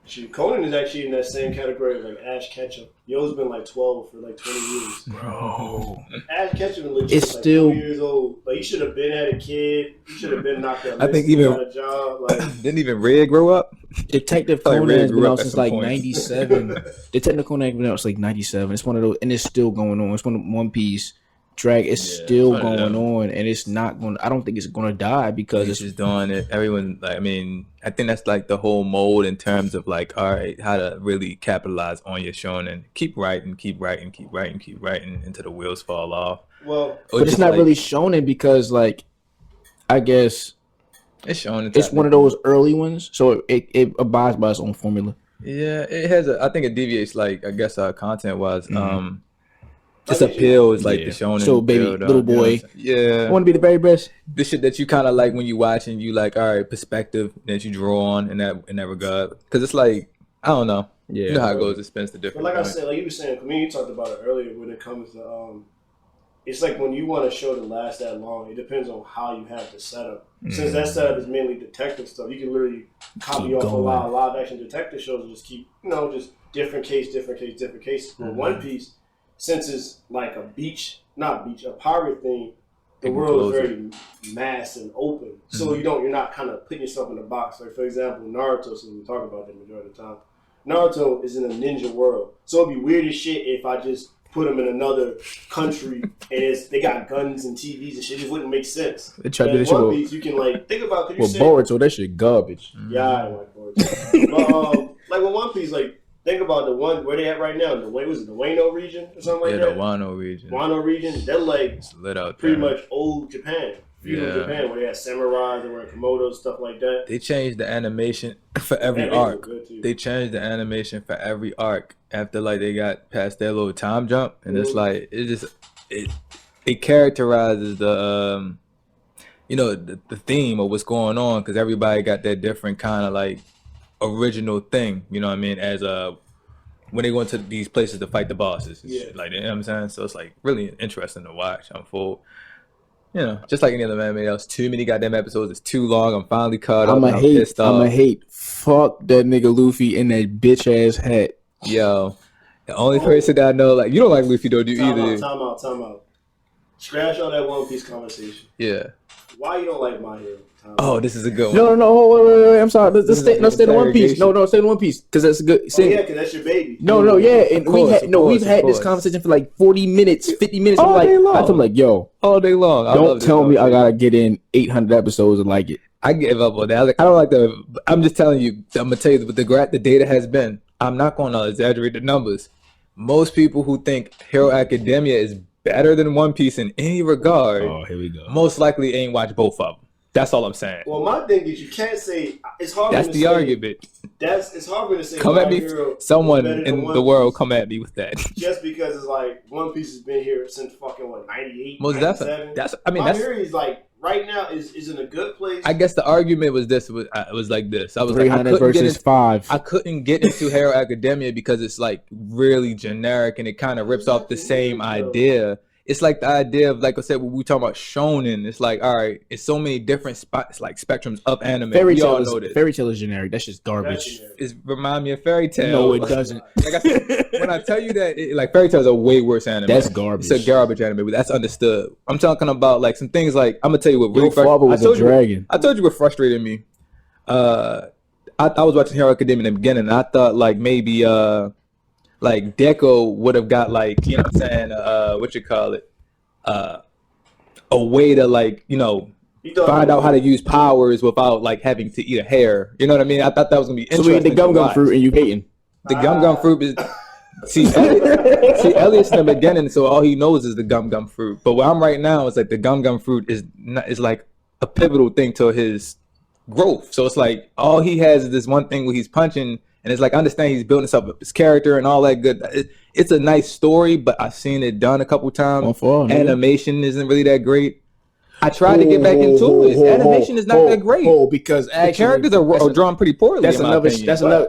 Shoot, Conan is actually in that same category of like Ash Ketchum. Yo's been like 12 for like 20 years. Bro, Ash Ketchum legit It's like still- 20 years old. Like he should have been had a kid. He should have been knocked out. I think even- got a job. Like Didn't even Red grow up? Detective Like Conan Red has been grew up out at since some like point. '97. Detective Conan has been out since like '97. It's one of those, and it's still going on. It's One Piece. Drag is Yeah, still it's one of going them. on, and it's not going. I don't think it's going to die because It's it's just doing it. Everyone, like, I mean, I think that's like the whole mold in terms of like, all right, how to really capitalize on your shonen. Keep writing until the wheels fall off. well, Or but it's just, not like, really shonen because like I guess It's shonen. it's one of those early ones, so it abides by its own formula. Yeah, it has. I think it deviates, like, I guess, content wise. Mhm. Its I get you. appeal is like Yeah. the shonen. So, baby, build up, little you know what boy. I'm saying? Yeah. I want to be the very best. The shit that you kind of like when you watch and you like, all right, perspective that you draw on in that regard. Because it's like, I don't know. Yeah, You know how it goes. It spins to but different. like I points. said, like you were saying, for me, you talked about it earlier when it comes to it's like when you want a show to last that long, it depends on how you have the setup. Since that setup is mainly detective stuff, you can literally copy Keep off a going. lot of live action detective shows and just keep, just different case. But One Piece, since it's like a pirate thing, the You can world is close very mass and open. So you're not kind of putting yourself in a box. Like for example, Naruto, since we talk about that the majority of the time, Naruto is in a ninja world. So it'd be weird as shit if I just put them in another country and they got guns and TVs and shit. It wouldn't make sense. They try to But do in that shit One with, Piece, you can like think about because you with said Boruto. That shit garbage. yeah, I like Boruto. But like with One Piece, like think about the one where they at right now. The Wano region or something like Yeah, that. the Wano region. Wano region, they're like It's lit out pretty there. much old Japan, feudal Yeah. Japan, where they had samurais, they were komodos, stuff like that. They changed the animation for every And they were arc. good, too. They changed the animation for every arc after like they got past their little time jump, and it's like it characterizes the the theme of what's going on because everybody got their different kind of like original thing. You know what I mean? As when they go into these places to fight the bosses, and Yeah. shit, like, you know what I'm saying. So it's like really interesting to watch unfold. Just like any other anime else, too many goddamn episodes. It's too long. I'm finally caught up. I'm a and hate. pissed off. I'm a hate. Fuck that nigga Luffy in that bitch ass hat. Yo, the only person that I know, like, you don't like Luffy, though, do you either? Time out. Scratch all that One Piece conversation. Yeah. Why you don't like My Hero? Time Oh, out. this is a good one. No. Wait. I'm sorry. Let's This is stay. an Let's stay in One Piece. interrogation. No, stay in One Piece because that's a good. Oh, yeah, because that's your baby. No, yeah, and Of course, we've had of this course. conversation for like 40 minutes, 50 minutes. All day long. I told him like, yo, All day long. I love don't this tell me I conversation. gotta get in 800 episodes and like it. I give up on that. I don't like the. I'm just telling you. I'm gonna tell you what the data has been. I'm not going to exaggerate the numbers. Most people who think Hero Academia is better than One Piece in any regard, Oh, here we go. most likely ain't watched both of them. That's all I'm saying. Well, my thing is you can't say it's hard. That's to the say, argument. It's hard for me to say. Come at me, someone better than in One the world. Piece, Come at me with that. just because it's like One Piece has been here since fucking 98. Most 97. definitely. That's. I mean, my that's. theory is like right now is in a good place. I guess the argument was this. It was like this. I was like, 300 versus 5. I couldn't get into Hero Academia because it's like really generic and it kind of rips off the same idea. It's like the idea of, like I said, when we talk about shonen, it's like, all right, it's so many different spots, like spectrums of anime. Fairy We all tale know this. Fairy tale is generic. That's just garbage. It remind me of Fairy Tail. No, it doesn't. Like I said, when I tell you that, like Fairy Tail is a way worse anime. That's garbage. It's a garbage anime, but that's understood. I'm talking about like some things like I'm gonna tell you what really Your father was a dragon. I told you what frustrated me. I was watching Hero Academia in the beginning, and I thought like maybe like Deco would have got like, you know what I'm saying, what you call it, a way to like, you know, find out how to use powers without like having to eat a hair. You know what I mean? I thought that was gonna be interesting. So we eat the gum fruit and you hating. The gum fruit is see Elliot's in the beginning, so all he knows is the gum fruit. But where I'm right now is like the gum fruit is like a pivotal thing to his growth. So it's like all he has is this one thing where he's punching, and it's like I understand he's building up his character and all that good. It's a nice story, but I've seen it done a couple times. Animation isn't really that great. I tried to get back into it. Animation is not that great. Because the characters are drawn pretty poorly. That's another. That's another.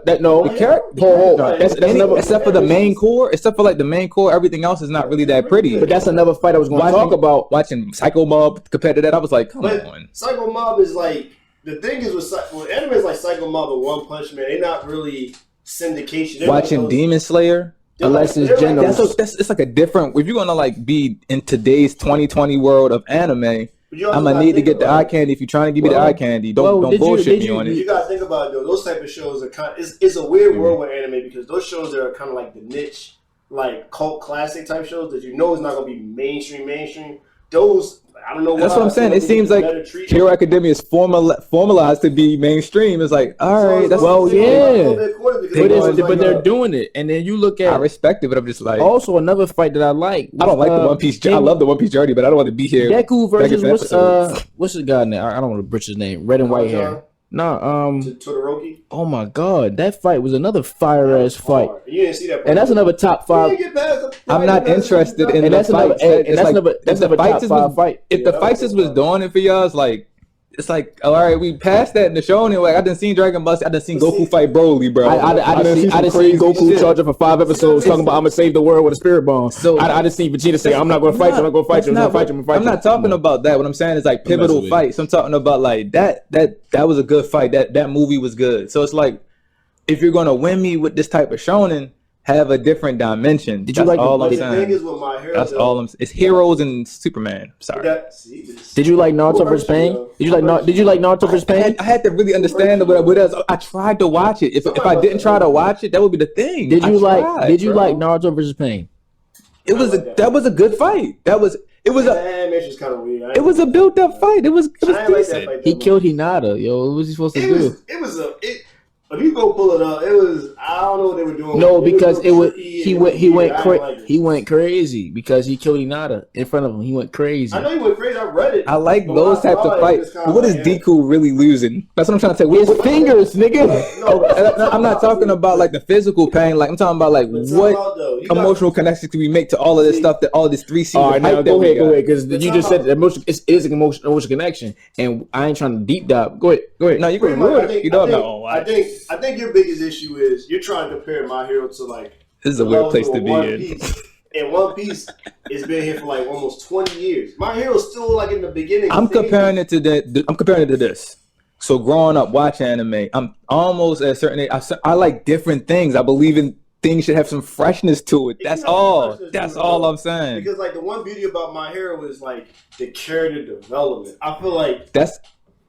Except for the main core, except for like the main core, everything else is not really that pretty. But that's another fight I was going to talk about. Watching Psycho Mob compared to that, I was like, come on. Psycho Mob is like the thing is with anime is like Psycho Mob and One Punch Man. They're not really syndication. They're watching like Demon Slayer. Unless it's general. It's like a different. If you're gonna like be in today's 2020 world of anime, I'm gonna need to get the eye candy. If you're trying to give me the eye candy, don't bullshit me on it. You gotta think about it though. Those type of shows are kind of, it's a weird world with anime because those shows are kind of like the niche, like cult classic type shows that you know is not gonna be mainstream. Those I don't know. That's what I'm saying. It seems like Hero Academia is formalized to be mainstream. It's like, all right, that's but they're doing it. And then you look at. I respect it, but I'm just like. Also, another fight that I like. I don't like the One Piece. I love the One Piece journey, but I don't want to be here. Deku versus what's his guy name? I don't want to butcher his name. Red and white hair. No, Todoroki. Oh my god, that fight was another fire ass fight. You didn't see that, and that's another top 5. I'm not interested in the fights. That's another top 5 fight. If the fights was doing it for y'all, it's like, all right, we passed that in the show anyway. I done seen Dragon Ball. I done seen Goku fight Broly, bro. I done seen Goku charge up for 5 episodes talking about I'm gonna save the world with a spirit bomb. So I just seen Vegeta say I'm not gonna fight you. I'm not gonna fight you. I'm not fight you. I'm not talking about that. What I'm saying is like pivotal fights. I'm talking about like that was a good fight. That movie was good. So it's like if you're gonna win me with this type of shonen, have a different dimension. Did you like all I'm the saying? Thing is with my hero, that's all I'm saying. It's heroes and Superman. Sorry. Did you like Naruto vs Pain? Did you like Naruto vs Pain? I had to really understand what else. I tried to watch it. If I didn't try to watch it, that would be the thing. Did you like Naruto vs Pain? That was a good fight. It was a built up fight. It was decent. He killed Hinata. Yo, what was he supposed to do? If you go pull it up, I don't know what they were doing. No, because he went crazy because he killed Hinata in front of him. He went crazy. I know he went crazy. I read it. I like those types of fights. What is Deku really losing? That's what I'm trying to say. His fingers, nigga. No, I'm not talking about like the physical pain. Like I'm talking about like what emotional connection can we make to all of this stuff that all this 3C. All right, now go ahead, because you just said that emotion is an emotional connection, and I ain't trying to deep dive. Go ahead. No, you can ruin it. You know I'm not gonna watch. I think your biggest issue is you're trying to compare My Hero to like this is a weird place to be in. And One Piece has been here for like almost 20 years. My Hero's still like in the beginning. I'm comparing it to this. So growing up watching anime, I'm almost at a certain age. I like different things. I believe in things should have some freshness to it. That's all. That's all I'm saying. Because like the one beauty about My Hero is like the character development. I feel like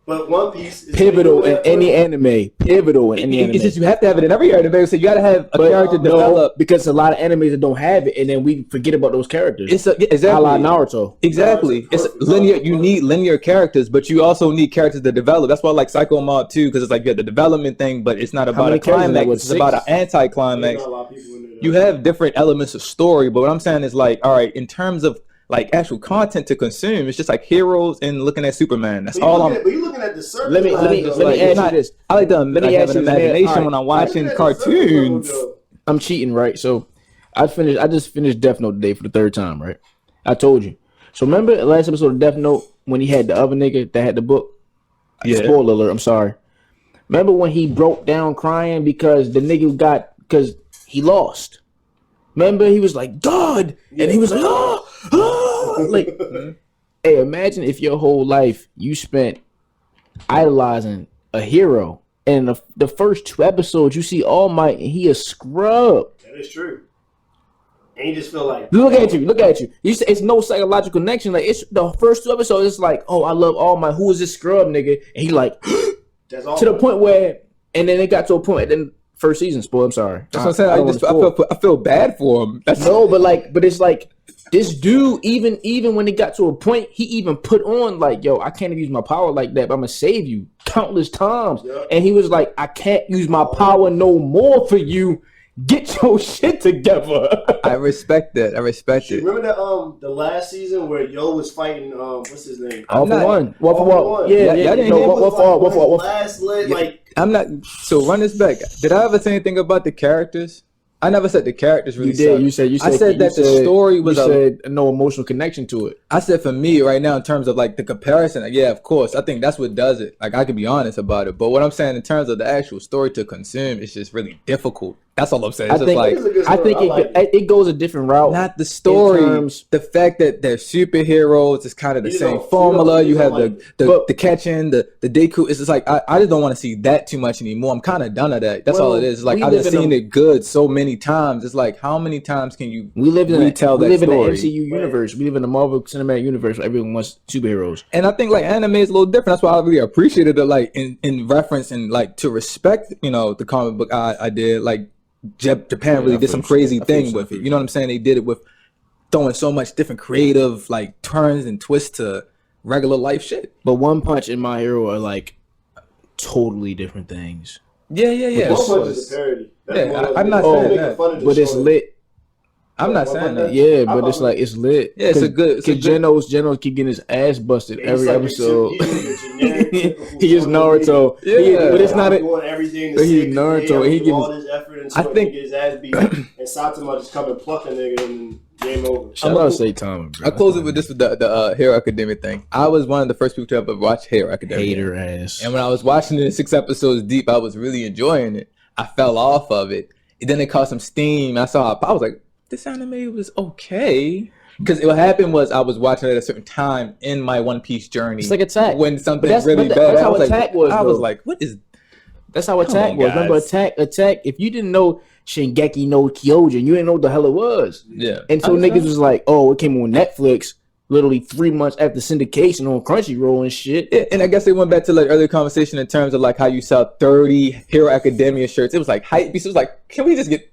But One Piece is pivotal in any anime. It's just you have to have it in every anime. So you got to have a character develop. Because a lot of animes that don't have it, and then we forget about those characters. Exactly. A la Naruto. Exactly. It's linear. You need linear characters, but you also need characters to develop. That's why I like Psycho Mob too, because it's like you have the development thing, but it's not about a climax. It's about an anti-climax. You have different elements of story, but what I'm saying is like, all right, in terms of like actual content to consume. It's just like heroes and looking at Superman. That's But all I'm. But you looking at the surface. Let me ask you this. I like to Let me like, have ask an you this, man. imagination All when I'm Looking watching at the surface level, cartoons. though. I'm cheating, right? So I just finished Death Note today for the third time, right? I told you. So remember the last episode of Death Note when he had the other nigga that had the book? Yeah. Spoiler alert, I'm sorry. Remember when he broke down crying because the nigga because he lost? Remember he was like, God! And he was like, like, hey, imagine if your whole life you spent idolizing a hero. And the first 2 episodes, you see All Might, and he a scrub. That is true. And you just feel like Look at you. You say it's no psychological connection. Like it's the first 2 episodes. It's like, oh, I love All Might. Who is this scrub nigga? And he like that's all. to the point where, and then it got to a point. And then first season, spoil. I'm sorry. That's what I'm saying. I feel bad for him. That's No, but it's like this dude. Even when it got to a point, he even put on like, yo, I can't even use my power like that. But I'm gonna save you countless times. Yeah. And he was like, I can't use my power no more for you. Get your shit together. I respect that. I respect it. Remember that the last season where Yo was fighting what's his name? All for one. One for All for one. one. Yeah. Yeah, I didn't No, hear what for all? What for all? Last leg, like I'm not. So run this back. Did I ever say anything about the characters? I never said the characters really. You did. sucked. You said. I said that the story was. You said no emotional connection to it. I said for me right now in terms of like the comparison. Like, yeah, of course. I think that's what does it. Like I can be honest about it. But what I'm saying in terms of the actual story to consume, it's just really difficult. That's all I'm saying. It's I just think. like I think it goes a different route. not the story. terms- The fact that they're superheroes is kind of the You same don't- formula. you You don't have like- the catching, the Deku. It's just like I just don't want to see that too much anymore. I'm kind of done of that. That's all Well, it is. Like we I've live just in seen a- it good so many times. It's like how many times can you We live in retell we that live in the story? MCU universe. We live in the Marvel Cinematic Universe where everyone wants superheroes. And I think like anime is a little different. That's why I really appreciated it. Like in reference and like to respect, the comic book I did. Like Japan really did some crazy thing with it. You know what I'm saying? They did it with throwing so much different creative like turns and twists to regular life shit. But One Punch and My Hero are like totally different things. Yeah. One Punch is a parody. Yeah, That's I'm not more saying making that. fun of the But it's story. lit. I'm not What saying about that. Yeah, I but it's thought- like it's lit. Yeah, it's a good. It's a Cause good Genos keep getting his ass busted He's every like episode. He's your generic, typical He is son of Naruto. a nigga. Yeah. But it's not I'm a. doing everything to but he's save the Naruto, day. and he I'm gives- all this effort into I it think- to get his ass beat, and Saitama just come and pluck a nigga and game over. Shout out Saitama, bro. I close it with this with the Hero Academia thing. I was one of the first people to ever watch Hero Academia. Hater ass. And when I was watching it 6 episodes deep, I was really enjoying it. I fell off of it. And then it caught some steam. I was like, this anime was okay. Because what happened was I was watching it at a certain time in my One Piece journey. It's like Attack. When something But really that's bad. how I was Attack like, was, I was though. like, what is? That's how Attack on, was. Remember guys. Attack? If you didn't know Shingeki no Kyojin, you didn't know what the hell it was. Yeah. And so niggas was like, oh, it came on Netflix literally 3 months after syndication on Crunchyroll and shit. Yeah, and I guess they went back to like earlier conversation in terms of like how you sell 30 Hero Academia shirts. It was like hype piece. It was like, can we just get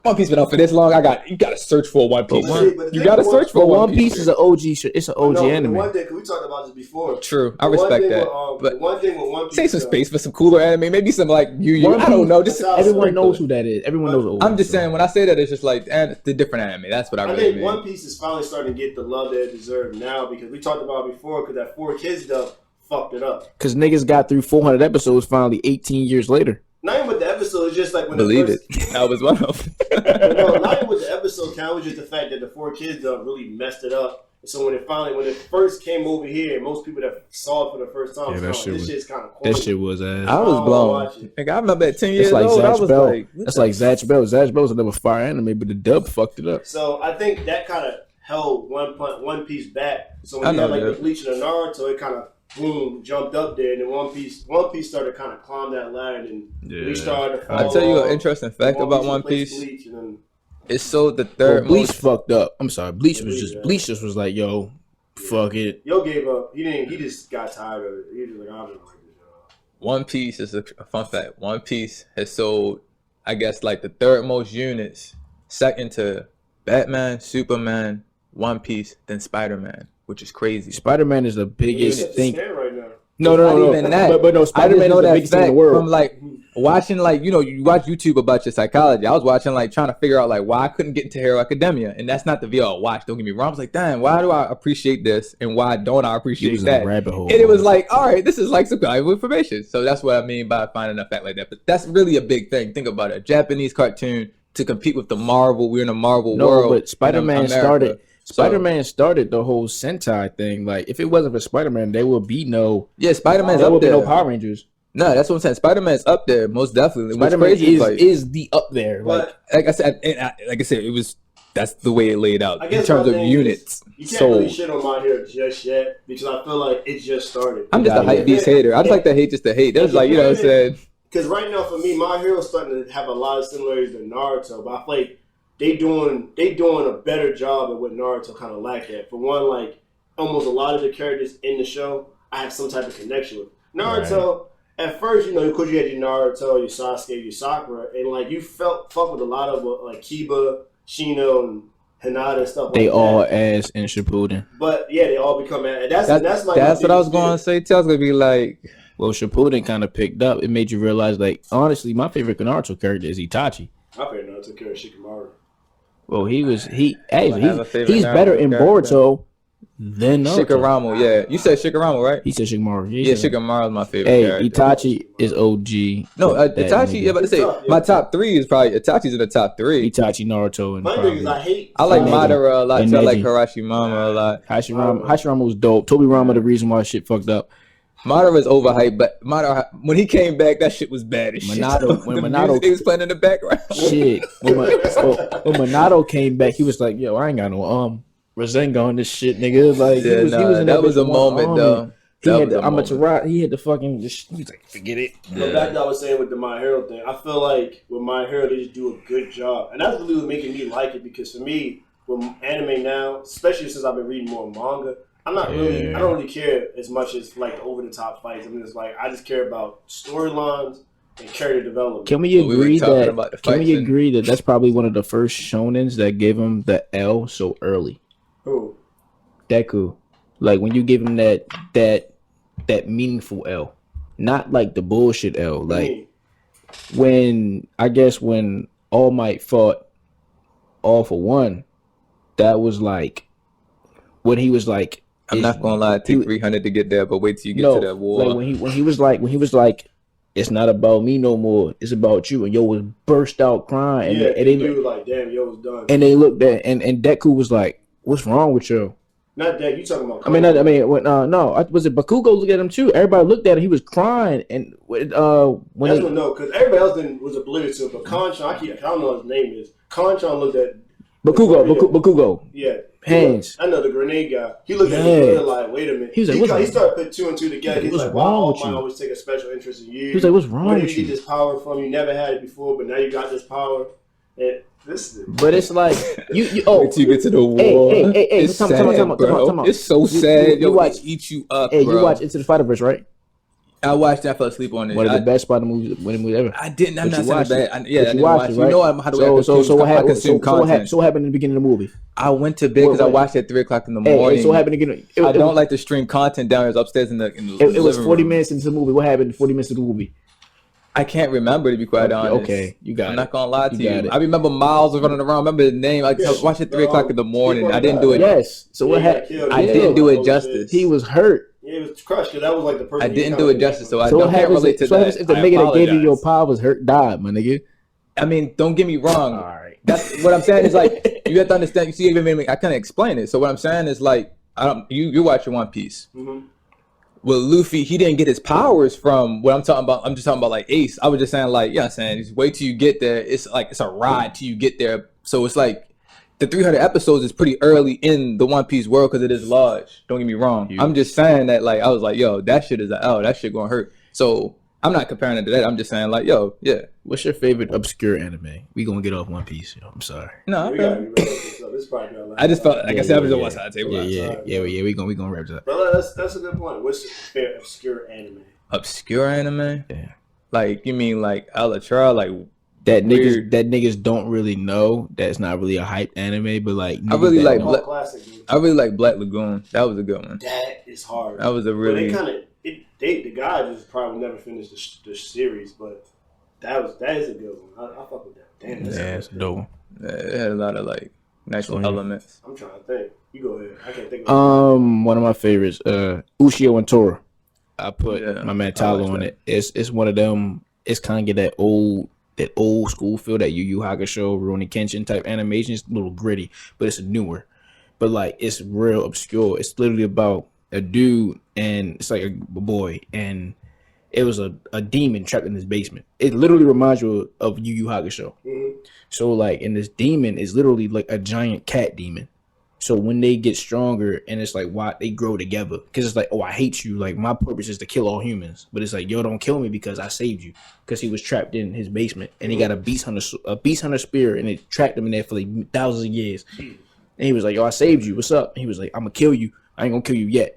One Piece been out for this long? You gotta search for a One Piece. But You gotta search for But a One Piece is an OG shit. It's an OG No, anime. The one thing, 'cause we talked about this before. True, I The one respect thing that. with, But the one thing with One Piece, save some space for some cooler anime. Maybe some like you. One I don't Piece- know. Just That's how- Everyone knows who that is. Everyone knows. I'm just saying when I say that it's just like the different anime. That's what I I really think mean. One Piece is finally starting to get the love that it deserves now because we talked about it before because that 4 Kids stuff fucked it up. Because niggas got through 400 episodes finally 18 years later. Not even with the episode, it's just like when Believe the it. first, I was one of them. No, not even with the episode count, it was just the fact that the 4 Kids stuff really messed it up. So when it first came over here, most people that saw it for the first time, Yeah, was that like, shit this was- shit's kind of corny. That shit was ass. I was Oh, blown. watch it. Like, I remember at 10 years It's like old, I Zatch was Bell. like, That's like Zatch Bell. Zatch Bell's another fire anime, but the dub fucked it up. So I think that kind of held One Piece back. So I when you know had like that. the Bleach and the Naruto, it kind of boom jumped up there, and then One Piece started kind of climb that ladder, and Bleach started to fall I'll tell you off. an interesting fact about One replaced Piece. Bleach, and then It's so the Well, third Bleach most. fucked up. I'm sorry. Bleach Yeah. just was like, yo, fuck it. Yo gave up. He just got tired of it. He was like, I don't like this, y'all. One Piece is a fun fact. One Piece has sold, I guess, like the third most units, second to Batman, Superman, One Piece, then Spider-Man, which is crazy. Spider-Man is the He's biggest such a thing. stand right now. No, Not even that. But no, I Spider-Man didn't is know the that biggest thing in fact the world. from like watching like you watch YouTube about your psychology. I was watching like trying to figure out like why I couldn't get into Hero Academia, and that's not the video I watched. Don't get me wrong. I was like, damn, why do I appreciate this and why don't I appreciate that? Rabbit hole. And it was like, all right, this is like some valuable information. So that's what I mean by finding a fact like that. But that's really a big thing. Think about it. A Japanese cartoon to compete with the Marvel. We're in a Marvel world. But Spider-Man started. Spider-Man started the whole Sentai thing. Like, if it wasn't for Spider-Man, there would be no. Yeah, Spider-Man's there up would be there. no Power Rangers. No, that's what I'm saying. Spider-Man's up there, most definitely. Spider-Man is the up there. But Like I said, it was. That's the way it laid out I in guess terms my of thing units. you can't So really shit on My Hero just yet because I feel like it just started. I'm just a hype beast hater. I just like to hate just to hate. There's like what I'm saying. Because right now for me, My Hero's starting to have a lot of similarities to Naruto, but I feel like they doing a better job at what Naruto kind of lacked at. For one, like almost a lot of the characters in the show, I have some type of connection with. Naruto, at first, because you had your Naruto, your Sasuke, your Sakura, and like you fuck with a lot of like Kiba, Shino, and Hinata and stuff like that. They all ass in Shippuden. But yeah, they all become ass. That's like That's what I was going to say. Tell I was going to be like, Well, Shippuden kind of picked up. It made you realize, like, honestly, my favorite Naruto character is Itachi. My favorite Naruto character is Shikamaru. Well, he's have a favorite he's better in Naruto Boruto than Naruto. Shikamaru. Yeah, you said Shikamaru, right? He said Shikamaru. Yeah, Shikamaru's my favorite Hey, character. Itachi is OG. No, That Itachi. nigga. Yeah, about to say my top three is probably Itachi's in the top three. Itachi, Naruto, and My thing is probably I like hate Madara a lot. And Too. I like Neji. Harashimama a lot. Hashirama was dope. Toby Rama, the reason why shit fucked up. Madara's overhyped, but Madara when he came back, that shit was bad as shit. When The Minato- music he was playing in the background. Shit. When Minato came back, he was like, "Yo, I ain't got no Rasengan on this shit, nigga." Like, Yeah, he was in that was bitch a with moment one though. arm. He That had was the a moment. Amaterasu. He had the fucking. He was like, "Forget it." But back to what I was saying with the My Hero thing, I feel like with My Hero they just do a good job, and that's really what's making me like it. Because for me, with anime now, especially since I've been reading more manga, I don't really care as much as like the over the top fights. I mean, it's like I just care about storylines and character development. Can we Well, we were agree talking about the that? Can we fights agree that that's probably one of the first shonens that gave him the L so early? Who? Deku, like when you give him that meaningful L, not like the bullshit L. Like when All Might fought All for One, that was like when he was like, I'm not gonna lie, it took 300 to get there, but wait till you get to that war. like when he was like, it's not about me no more, it's about you, and yo was burst out crying, Yeah, and they dude was like, damn, yo, was done. and they looked at and Deku was like, what's wrong with you? Not that you talking about. Was it Bakugo looked at him too? Everybody looked at him. He was crying, and when because everybody else was oblivious to it. But Kanchan, I don't know what his name is. Kanchan looked at Bakugo, yeah, hands. I know the grenade guy. He looked at him like, wait a minute. He was like, he started putting two and two together. He's what's like, wrong wow, with I you? always take a special interest in you. He was like, what's wrong Where with did you you? get this power from? You never had it before, but now you got this power. And this is But it's like you wait till you get to the war. hey, It's time sad, out. bro. It's so sad. you watch- It eats you up, Hey, bro. you watch Into the Spider-Verse, right? I watched that. I fell asleep on it. One of the best Spider movies ever. I didn't. I'm But not you saying watched bad. it. I But didn't watched watch it, it. right? You know how do So what happened? consume content. So what happened in the beginning of the movie? I went to bed because I watched it at 3:00 in the morning. Hey, so what happened again? I don't like to stream content down here upstairs in the It was living 40 room. minutes into the movie. What happened? 40 minutes into the movie. I can't remember, to be quite honest. Okay, you got I'm it. not gonna lie to You you. got it. I remember Miles was running around. I remember his name. I watched it 3:00 in the morning. I didn't do it. Yes. So what Yeah, happened? I didn't do it justice. He was hurt. Yeah, it was crushed because that was like the person. I didn't do it justice, so I So what can't happens? relate to So what that. happens if the I nigga that gave you your apologize. powers hurt died, my nigga? I mean, don't get me wrong. All right. That's what I'm saying is like you have to understand. You see, even I can't explain it. So what I'm saying is like you're watching One Piece. Mm-hmm. Well, Luffy, he didn't get his powers from what I'm talking about. I'm just talking about like Ace. I was just saying like, yeah, I'm saying just wait till you get there. It's like it's a ride till you get there. So it's like the 300 episodes is pretty early in the One Piece world because it is large. Don't get me wrong. I'm just saying that like I was like, yo, that shit is that shit gonna hurt. So I'm not comparing it to that. I'm just saying like, yo, yeah. What's your favorite obscure anime? We gonna get off One Piece. Yo. I'm sorry. No, We okay. gotta be ready for this up. This is probably gonna last. I just felt like I said I was yeah, on one side of the table. Yeah. We gonna wrap this up. Brother, that's a good point. What's your favorite obscure anime? Obscure anime? Yeah. Like you mean like Alatra? Like That Weird. niggas don't really know. That's not really a hype anime, but like I really niggas like that All know. classic, dude. I really like Black Lagoon. That was a good one. That is hard. That was a But really the guy just probably never finished the series, but That is a good one. I fuck with that. Damn, that's Yeah, it's a dope one. Yeah, it had a lot of like natural elements. I'm trying to think. You go ahead. I can't think of One of my favorites, Ushio and Tora. I put Yeah, my man I Tyler like on that. it. It's one of them. It's kind of get that old school feel, that Yu Yu Hakusho, Rurouni Kenshin type animation. It's a little gritty, but it's newer. But like it's real obscure. It's literally about a dude and it's like a boy, and it was a demon trapped in his basement. It literally reminds you of Yu Yu Hakusho. So like, and this demon is literally like a giant cat demon. So when they get stronger, and it's like why they grow together, because it's like, oh, I hate you. Like my purpose is to kill all humans, but it's like, yo, don't kill me because I saved you. Because he was trapped in his basement, and he got a beast hunter spear, and it trapped him in there for like thousands of years. And he was like, yo, I saved you. What's up? And he was like, I'm gonna kill you. I ain't gonna kill you yet.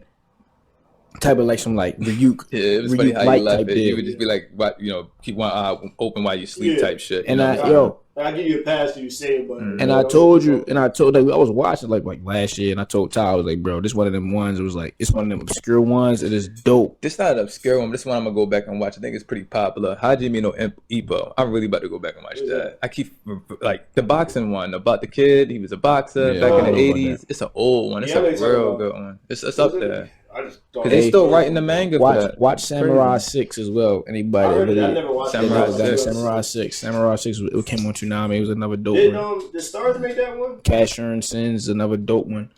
Type of like some like Ryuk. Yeah, it was funny Ryuk how light you left type it. You deal. would just be like, what, keep one eye open while you sleep Yeah. type shit. And you know? I give you a pass to you saying, but And I told like I was watching like last year, and I told Ty, I was like, bro, this one of them ones. It was like, it's one of them obscure ones. It is dope. This not an obscure one, but this one I'm gonna go back and watch. I think it's pretty popular. Hajime no Ippo. I'm really about to go back and watch that. I keep like the boxing one about the kid. He was a boxer Yeah, back I in don't the know about '80s. It's an old one. It's Yeah, a I know you're real talking good one. It's up there. I just Cause they still writing the manga for that. Watch Samurai 6 as well. Anybody? I heard it. I Really, never watched Samurai it. Samurai 6. Samurai 6. It came on Toonami. It was another dope Did one. the Stars make that one? Cash Earned Sins is another dope one.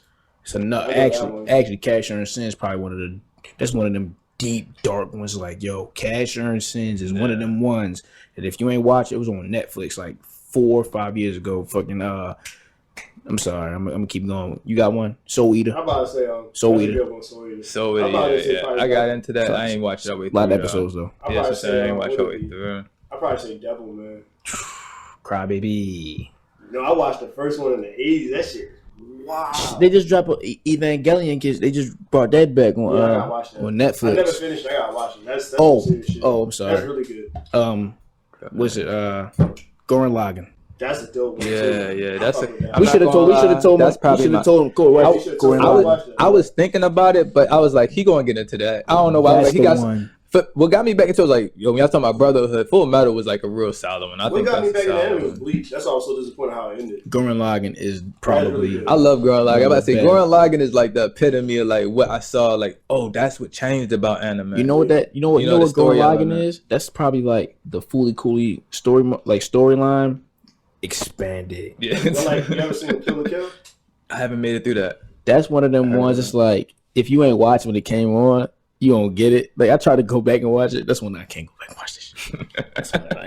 It's another I know that one. actually Cash Earned Sins is probably one of them deep dark ones. Like, yo, Cash Earned Sins is one of them ones that if you ain't watch it was on Netflix like 4 or 5 years ago. Fucking I'm sorry, I'm gonna keep going. You got one? Soul Eater. I'm about to say Soul that's a Eater. good one, Soul Eater. So I'm about to say yeah. probably I got that. into that. I ain't watched it all the way A through. lot of though. episodes though. I'll Yeah, probably so I ain't watched all the way say through. I'll probably say Devil Man. Crybaby. No, I watched the first one in the 80s. That shit. Wow. They just dropped Evangelion kids. They just brought that back on Yeah, I gotta watch that. on I never Netflix. finished. I gotta watch it. That's Oh, some serious shit. I'm sorry. That's really good. Was it Gurren Lagann? That's a dope one. Yeah, too. yeah, I that's fuck a- with that. I'm We not should have gonna lie, told him. that's probably We should my- have told him. Go Yeah, right. you should've Gurren told him. Lagann. Watch that. I was thinking about it, but I was like, he gonna get into that. I don't know why. That's Like, he the got one. what got me back into it was like, yo, when y'all talking about Brotherhood, Full Metal was like a real solid one. I What think got me that's back a in the solid anime was one. Bleach. That's why I was so disappointed how it ended. Gurren Lagann is really probably. good. I love Gurren Lagann. I'm about to say Better. Gurren Lagann is like the epitome of like what I saw. Like, oh, that's what changed about anime. You know what that? You know the what story Gurren Lagann element. is? That's probably like the Fooly Cooly storyline expanded. Yeah, But like, you ever seen Kill la Kill? I haven't made it through that. That's one of them ones. It's like if you ain't watching when it came on, you don't get it. Like I tried to go back and watch it. That's when I can't go back and watch this shit. That's when I